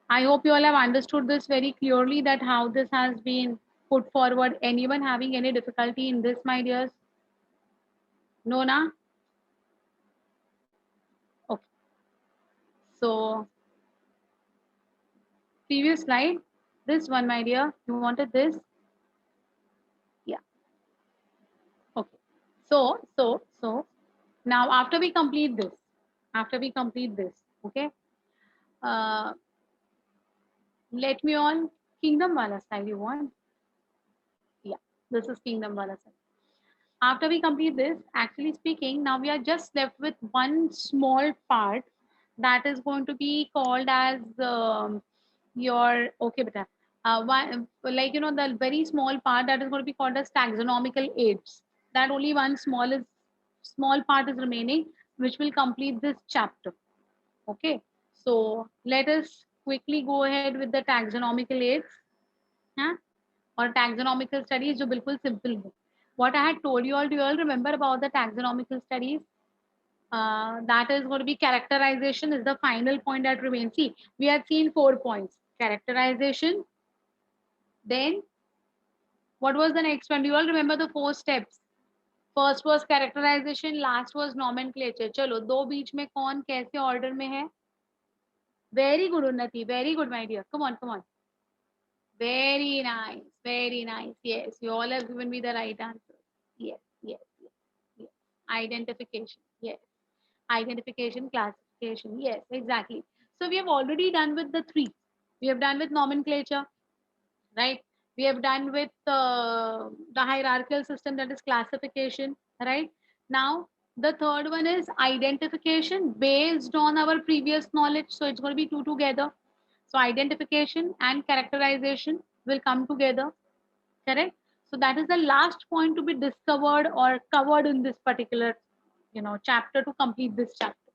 I hope you all have understood this very clearly, that how this has been put forward. Anyone having any difficulty in this, my dears? No, na? Okay. So previous slide, this one, my dear, you wanted this? Yeah. Okay. So now after we complete this, okay, uh, let me on kingdom wala side you want? Yeah, this is kingdom wala side. After we complete this, actually speaking, now we are just left with one small part that is going to be called as your, okay, beta. One, like, you know, the very small part that is going to be called as taxonomical aids. That only one small part is remaining, which will complete this chapter. Okay. So let us quickly go ahead with the taxonomical aids. Huh? Or taxonomical studies जो बिल्कुल simple है. What I had told you all, do you all remember about the taxonomical studies? That is going to be characterization is the final point that remains. See, we have seen 4 points. Characterization. Then, what was the next one? Do you all remember the 4 steps? First was characterization, last was nomenclature. चलो, दो बीच में कौन कैसे order में है? Very good, Unnati. Very good, my dear. Come on, come on. Very nice. Very nice. Yes, you all have given me the right answer. Yes, yes, yes, yes. Identification. Yes. Identification, classification. Yes, exactly. So we have already done with the 3. We have done with nomenclature, right? We have done with the hierarchical system, that is classification, right? Now, the third one is identification based on our previous knowledge. So it's going to be 2 together. So identification and characterization will come together, correct? So that is the last point to be discovered or covered in this particular, you know, chapter to complete this chapter.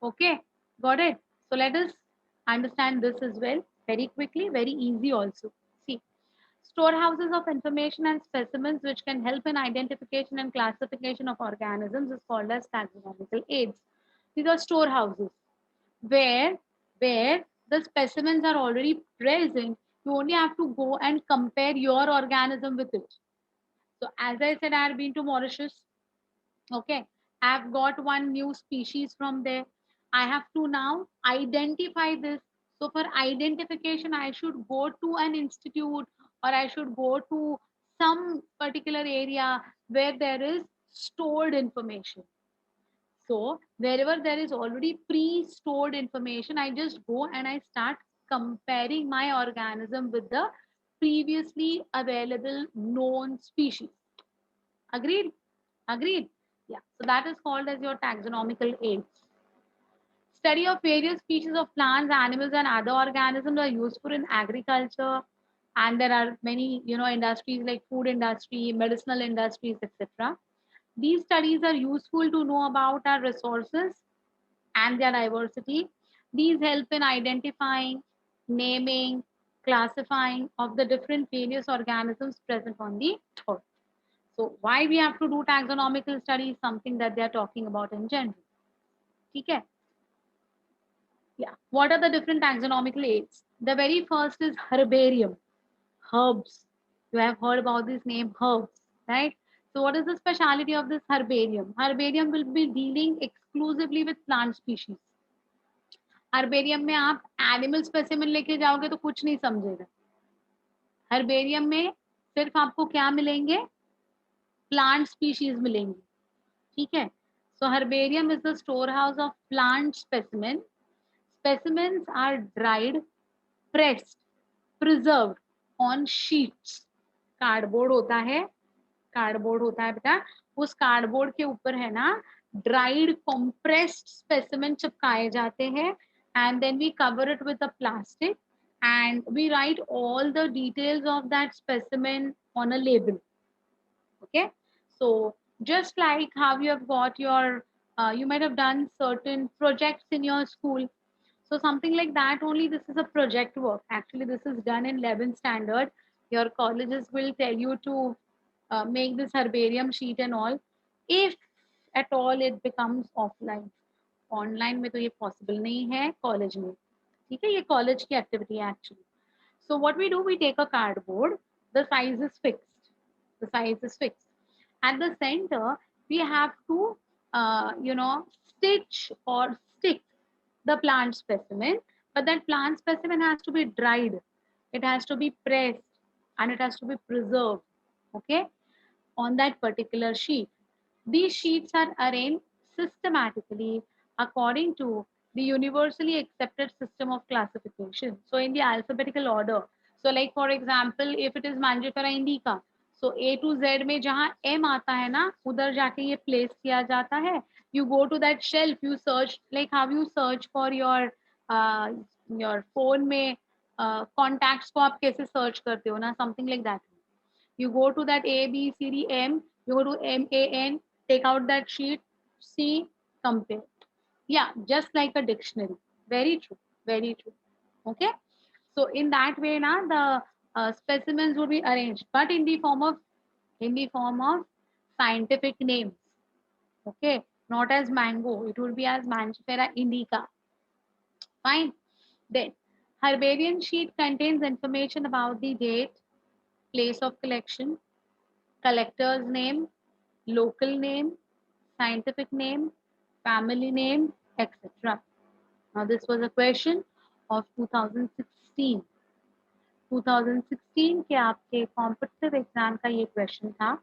Okay, got it. So let us understand this as well very quickly, very easy also. See, storehouses of information and specimens which can help in identification and classification of organisms is called as taxonomical aids. These are storehouses where where the specimens are already present. You only have to go and compare your organism with it. So as I said, I have been to Mauritius. Okay, I've got one new species from there. I have to now identify this. So for identification, I should go to an institute, or I should go to some particular area where there is stored information. So wherever there is already pre-stored information, I just go and I start comparing my organism with the previously available known species. Agreed? Agreed? Yeah. So that is called as your taxonomical aids. Study of various species of plants, animals, and other organisms are useful in agriculture, and there are many, you know, industries like food industry, medicinal industries, etc. These studies are useful to know about our resources and their diversity. These help in identifying, naming, classifying of the different various organisms present on the earth. So why we have to do taxonomical studies, something that they are talking about in general. Okay. Yeah. What are the different taxonomical aids? The very first is herbarium, herbs. You have heard about this name, herbs, right? So what is the speciality of this herbarium? Herbarium will be dealing exclusively with plant species. Herbarium में आप animal specimen लेके जाओगे तो कुछ नहीं समझेगा. Herbarium में सिर्फ आपको क्या मिलेंगे? प्लांट स्पीशीज मिलेंगी. ठीक है. So herbarium is the storehouse of plant specimen. Specimens are dried, pressed, preserved on sheets. Cardboard होता है, कार्डबोर्ड होता है बेटा, उस कार्डबोर्ड के ऊपर है ना ड्राइड compressed specimen चिपकाए जाते हैं, and then we cover it with a plastic and we write all the details of that specimen on a label. Okay, so just like how you have got your you might have done certain projects in your school, so something like that only. This is a project work. Actually, this is done in 11th standard. Your colleges will tell you to make this herbarium sheet and all. If at all it becomes offline. Online में तो ये possible नहीं है college में, ठीक है, ये college की एक्टिविटी है actually. So what we do, we take a cardboard, the size is fixed, the size is fixed. At the center, we have to, stitch or stick the plant specimen, but that plant specimen has to be dried, it has to be pressed, and it has to be preserved, okay, on that particular sheet. These sheets are arranged systematically according to the universally accepted system of classification. So in the alphabetical order. So like for example, if it is Mangifera indica, so A to Z में जहाँ M आता है ना, उधर जाके ये place किया जाता है. You go to that shelf, you search, like how you search for your phone में contacts को आप कैसे search करते हो ना, something like that. You go to that A, B, C, D, M, you go to M, A, N, take out that sheet, see, compare. Yeah, just like a dictionary. Very true, very true. Okay. So in that way, na, the specimens will be arranged, but in the form of scientific names. Okay, not as mango. It will be as Mangifera indica. Fine. Then, herbarium sheet contains information about the date, place of collection, collector's name, local name, scientific name, family name, etc. Now, this was a question of 2016. 2016 के आपके competitive exam का ये question था.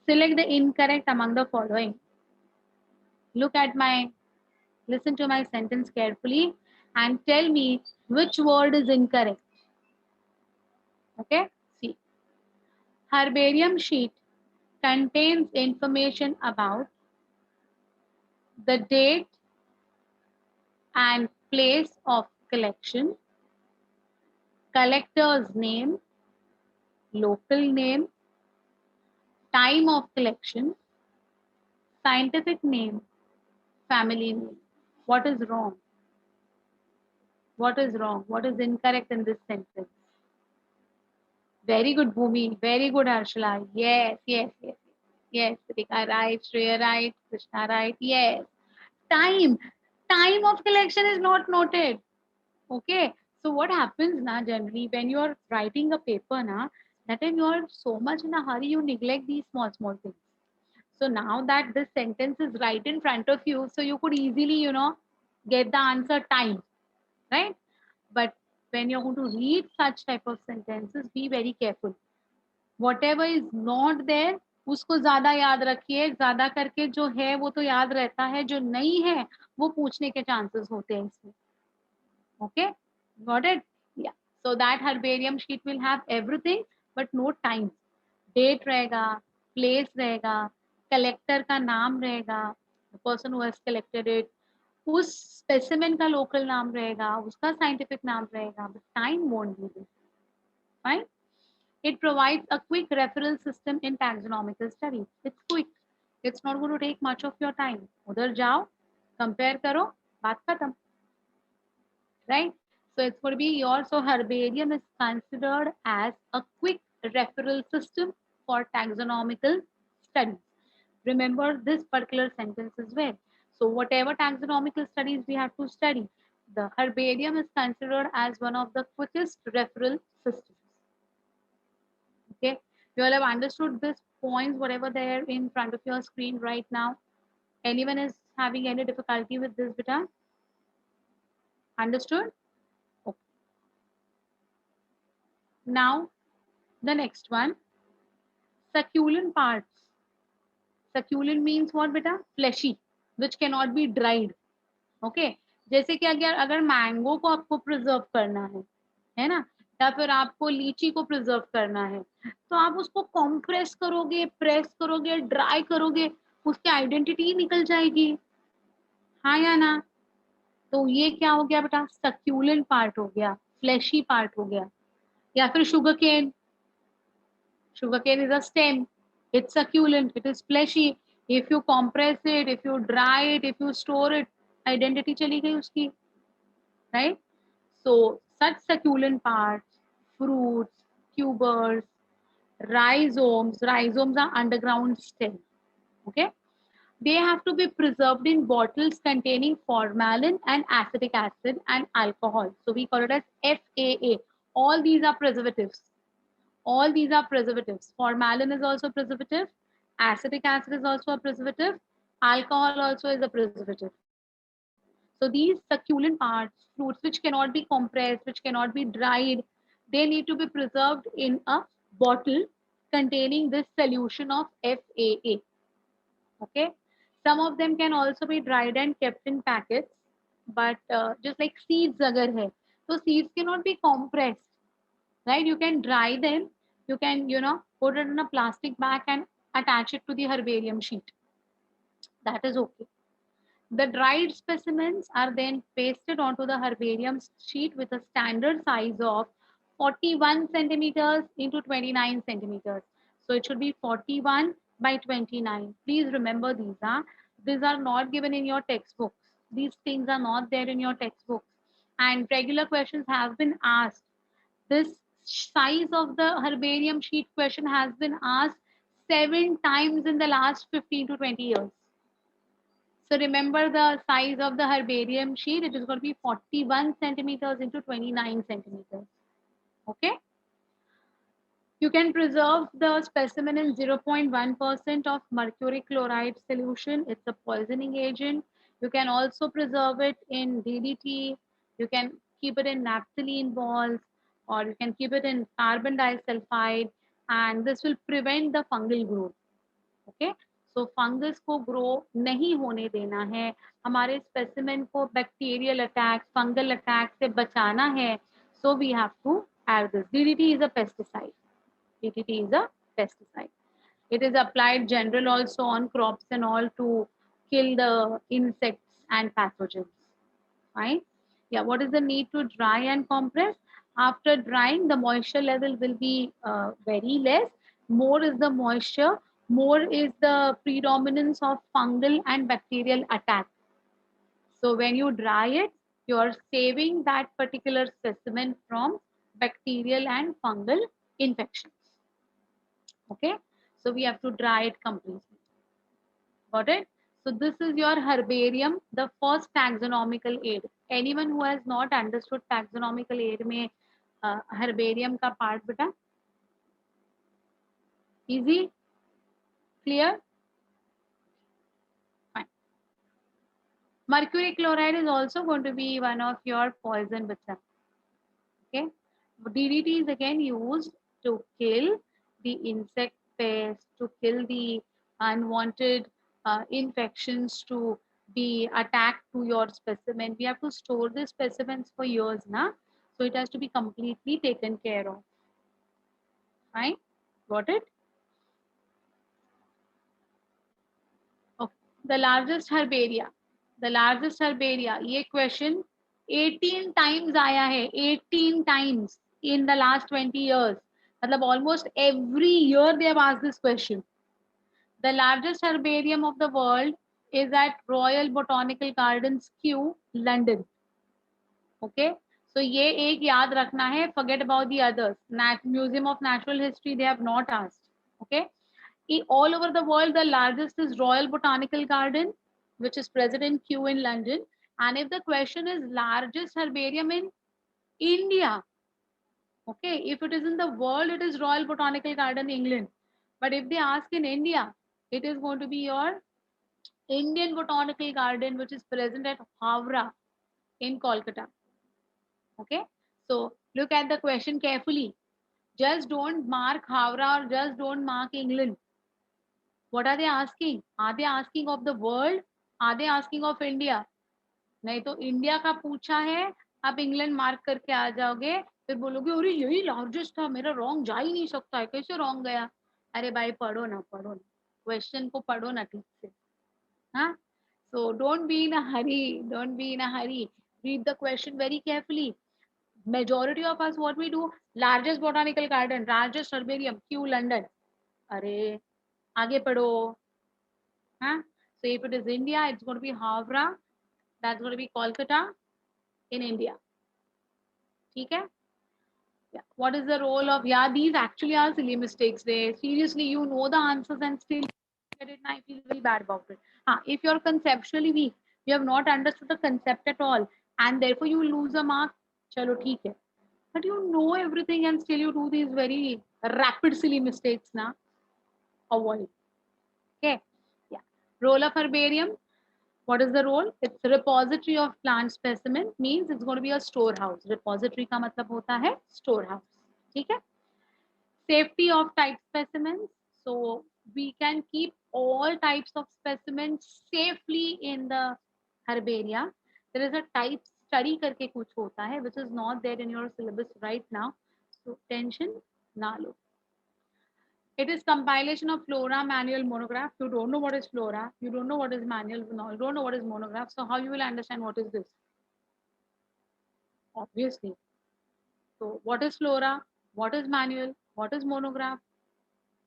Select the incorrect among the following. Listen to my sentence carefully and tell me which word is incorrect. Okay, see. Herbarium sheet contains information about the date and place of collection, collector's name, local name, time of collection, scientific name, family name. What is wrong? What is wrong? What is incorrect in this sentence? Very good, Bhumi. Very good, Harshala. Yes, yes, yes. Yes, Rika, right. Shreya, right. Krishna, right. Yes. Time. Time of collection is not noted. Okay. So what happens now generally when you are writing a paper now, that time you are so much in a hurry, you neglect these small, small things. So now that this sentence is right in front of you, so you could easily, get the answer time, right? But when you're going to read such type of sentences, be very careful. Whatever is not there, उसको ज्यादा याद रखिए. ज्यादा करके जो है वो तो याद रहता है, जो नहीं है वो पूछने के चांसेस होते हैं इसमें. Okay, got it? Yeah. So that herbarium sheet will have everything, but no time. Date रहेगा, place रहेगा, collector का नाम रहेगा, the person who has collected it, उस specimen का local नाम रहेगा, उसका scientific नाम रहेगा, but time won't be there. Fine. It provides a quick referral system in taxonomical studies. It's quick. It's not going to take much of your time. उधर जाओ, compare करो, बात खत्म. Right? So it's going to be your, so herbarium is considered as a quick referral system for taxonomical studies. Remember this particular sentence as well. So whatever taxonomical studies we have to study, the herbarium is considered as one of the quickest referral systems. Okay, you all have understood this points, whatever there in front of your screen right now. Anyone is having any difficulty with this, beta? Understood? Okay. Now, the next one, succulent parts. Succulent means what, beta? Fleshy, which cannot be dried. Okay, जैसे कि अगर mango को आपको preserve करना है ना, या फिर आपको लीची को प्रिजर्व करना है, तो आप उसको कॉम्प्रेस करोगे, प्रेस करोगे, ड्राई करोगे, उसकी आइडेंटिटी निकल जाएगी. हाँ या ना? तो ये क्या हो गया बेटा? सक्यूलेंट पार्ट हो गया, फ्लैशी पार्ट हो गया. या फिर sugarcane is a stem, it's succulent, it is fleshy. If you compress it, if you dry it, if you store it, identity चली गई उसकी, right? So such succulent parts, fruits, tubers, rhizomes are underground stem. Okay, They have to be preserved in bottles containing formalin and acetic acid and alcohol. So we call it as FAA. All these are preservatives. All these are preservatives. Formalin is also preservative. Acetic acid is also a preservative. Alcohol also is a preservative. So these succulent parts, fruits which cannot be compressed, which cannot be dried, they need to be preserved in a bottle containing this solution of FAA. Okay. Some of them can also be dried and kept in packets, but just like seeds agar hai, so seeds cannot be compressed, right? You can dry them, you can, put it in a plastic bag and attach it to the herbarium sheet. That is okay. The dried specimens are then pasted onto the herbarium sheet with a standard size of 41 centimeters into 29 centimeters. So it should be 41 by 29. Please remember these. These are not given in your textbooks. These things are not there in your textbooks. And regular questions have been asked. This size of the herbarium sheet question has been asked 7 times in the last 15 to 20 years. So remember the size of the herbarium sheet. It is going to be 41 centimeters into 29 centimeters. Okay. You can preserve the specimen in 0.1% of mercury chloride solution. It's a poisoning agent. You can also preserve it in DDT. You can keep it in naphthalene balls, or you can keep it in carbon disulfide, and this will prevent the fungal growth. Okay, so fungus को grow नहीं होने देना है, हमारे specimen को bacterial attack, fungal attack से बचाना है. So we have to have this. DDT is a pesticide. DDT is a pesticide. It is applied general also on crops and all to kill the insects and pathogens. Fine. Yeah, what is the need to dry and compress? After drying, the moisture level will be very less. More is the moisture, more is the predominance of fungal and bacterial attack. So when you dry it, you are saving that particular specimen from bacterial and fungal infections. Okay, so we have to dry it completely. Got it? So this is your herbarium, the first taxonomical aid. Anyone who has not understood taxonomical aid में herbarium का part बेटा? Easy? Clear? Fine. Mercury chloride is also going to be one of your poison becha. Okay. DDT is again used to kill the insect pest, to kill the unwanted infections, to be attacked to your specimen. We have to store the specimens for years, na? So it has to be completely taken care of. Fine? Got it? Okay. The largest herbaria. The largest herbaria. ये question 18 times आया है. 18 times in the last 20 years. मतलब almost every year they have asked this question. The largest herbarium of the world is at Royal Botanical Gardens, Kew, London. Okay. So ये एक याद रखना है. Forget about the others. Museum of Natural History, they have not asked. Okay. All over the world, the largest is Royal Botanical Garden, which is present in Kew in London. And if the question is largest herbarium in India, okay, if it is in the world, it is Royal Botanical Garden, England. But if they ask in India, it is going to be your Indian Botanical Garden, which is present at Havra in Kolkata. Okay, so look at the question carefully. Just don't mark Havra or just don't mark England. What are they asking? Are they asking of the world? Are they asking of India? नहीं तो India का पूछा है, आप England mark करके आ जाओगे, फिर बोलोगे अरे यही लार्जेस्ट था, मेरा रॉन्ग जा ही नहीं सकता है, कैसे रॉन्ग गया? अरे भाई पढ़ो ना, क्वेश्चन को पढ़ो ना ठीक से. हाँ, so don't be in a hurry, don't be in a hurry. Read the question very carefully. Majority of us, what we do, largest botanical garden, largest herbarium, Kew, London. अरे आगे पढ़ो. हाँ, so if it is India, it's going to be Havra, that's going to be Kolkata in India. ठीक है? Yeah. What is the role of, yeah, these actually are silly mistakes. They seriously, you know the answers and still it now, I feel very bad about it. If you're conceptually weak, you have not understood the concept at all, and therefore you lose a mark, chalo theek hai. But you know everything and still you do these very rapid silly mistakes now. Avoid. Okay. Yeah. Role of herbarium. What is the role? It's a repository of plant specimen, means it's going to be a storehouse. Repository का मतलब होता है storehouse. ठीक है? Safety of type specimens. So we can keep all types of specimens safely in the herbaria. There is a type study करके कुछ होता है which is not there in your syllabus right now. So tension ना लो. It is compilation of flora manual monograph. You don't know what is flora. You don't know what is manual. You don't know what is monograph. So how you will understand what is this? Obviously. So what is flora? What is manual? What is monograph?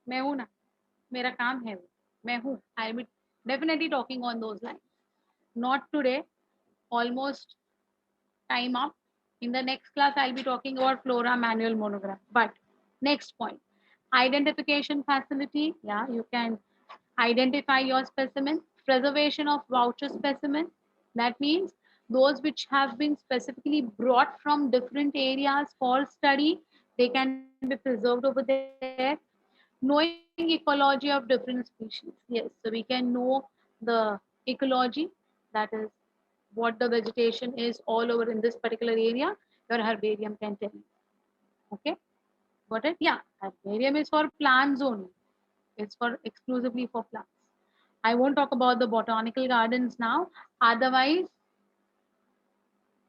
मैं हूँ ना, मेरा काम है वो, मैं हूँ. I will be definitely talking on those lines. Not today. Almost time up. In the next class, I'll be talking about flora manual monograph. But next point, identification facility. Yeah, you can identify your specimen. Preservation of voucher specimen. That means those which have been specifically brought from different areas for study, they can be preserved over there. Knowing ecology of different species. Yes, so we can know the ecology, that is what the vegetation is all over in this particular area. Your herbarium can tell you. Okay, got it? Yeah, herbarium is for plants only. It's for exclusively for plants. I won't talk about the botanical gardens now. Otherwise,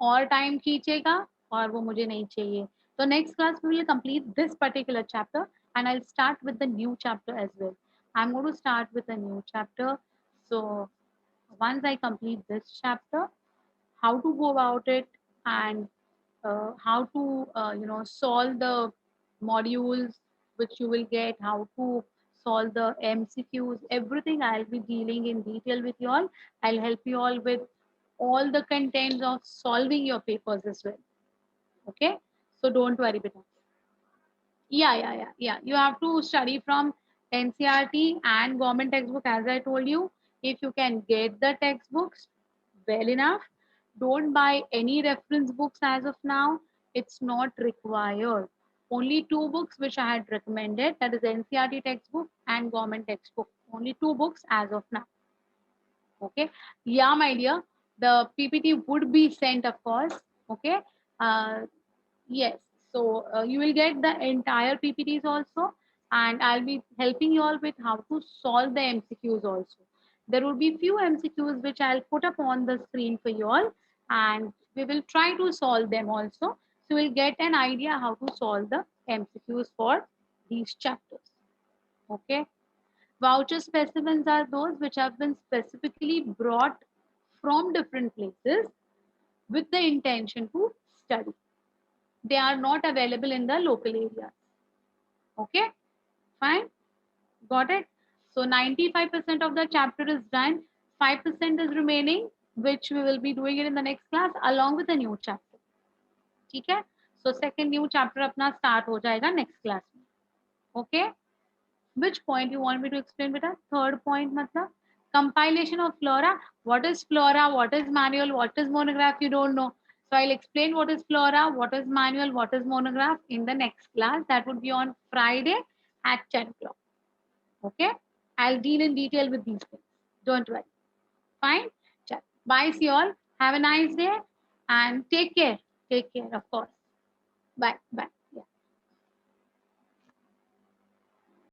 और time खींचेगा और वो मुझे नहीं चाहिए. So next class we will complete this particular chapter and I'll start with the new chapter as well. I'm going to start with a new chapter. So once I complete this chapter, how to go about it and how to solve the modules which you will get, how to solve the MCQs, everything I'll be dealing in detail with you all. I'll help you all with all the contents of solving your papers as well. Okay, so don't worry, beta. Yeah. You have to study from NCRT and government textbook, as I told you. If you can get the textbooks, well enough. Don't buy any reference books as of now. It's not required. Only two books which I had recommended, that is NCRT textbook and government textbook. Only two books as of now. Okay. Yeah, my dear. The PPT would be sent, of course. Okay. Yes. So you will get the entire PPTs also, and I'll be helping you all with how to solve the MCQs also. There will be few MCQs which I'll put up on the screen for you all, and we will try to solve them also. So you'll get an idea how to solve the MCQs for these chapters. Okay. Voucher specimens are those which have been specifically brought from different places with the intention to study. They are not available in the local areas. Okay, fine, got it. So 95% of the chapter is done, 5% is remaining, which we will be doing it in the next class along with a new chapter. ठीक है, so second new chapter अपना start हो जाएगा next class में. Okay, which point you want me to explain, beta? Third point मतलब compilation of flora. What is flora? What is manual? What is monograph? You don't know. So I'll explain what is flora, what is manual, what is monograph in the next class. That would be on Friday at 10 o'clock. Okay. I'll deal in detail with these things. Don't worry. Fine. Bye, see you all. Have a nice day and take care. Take care, of course. Bye. Bye.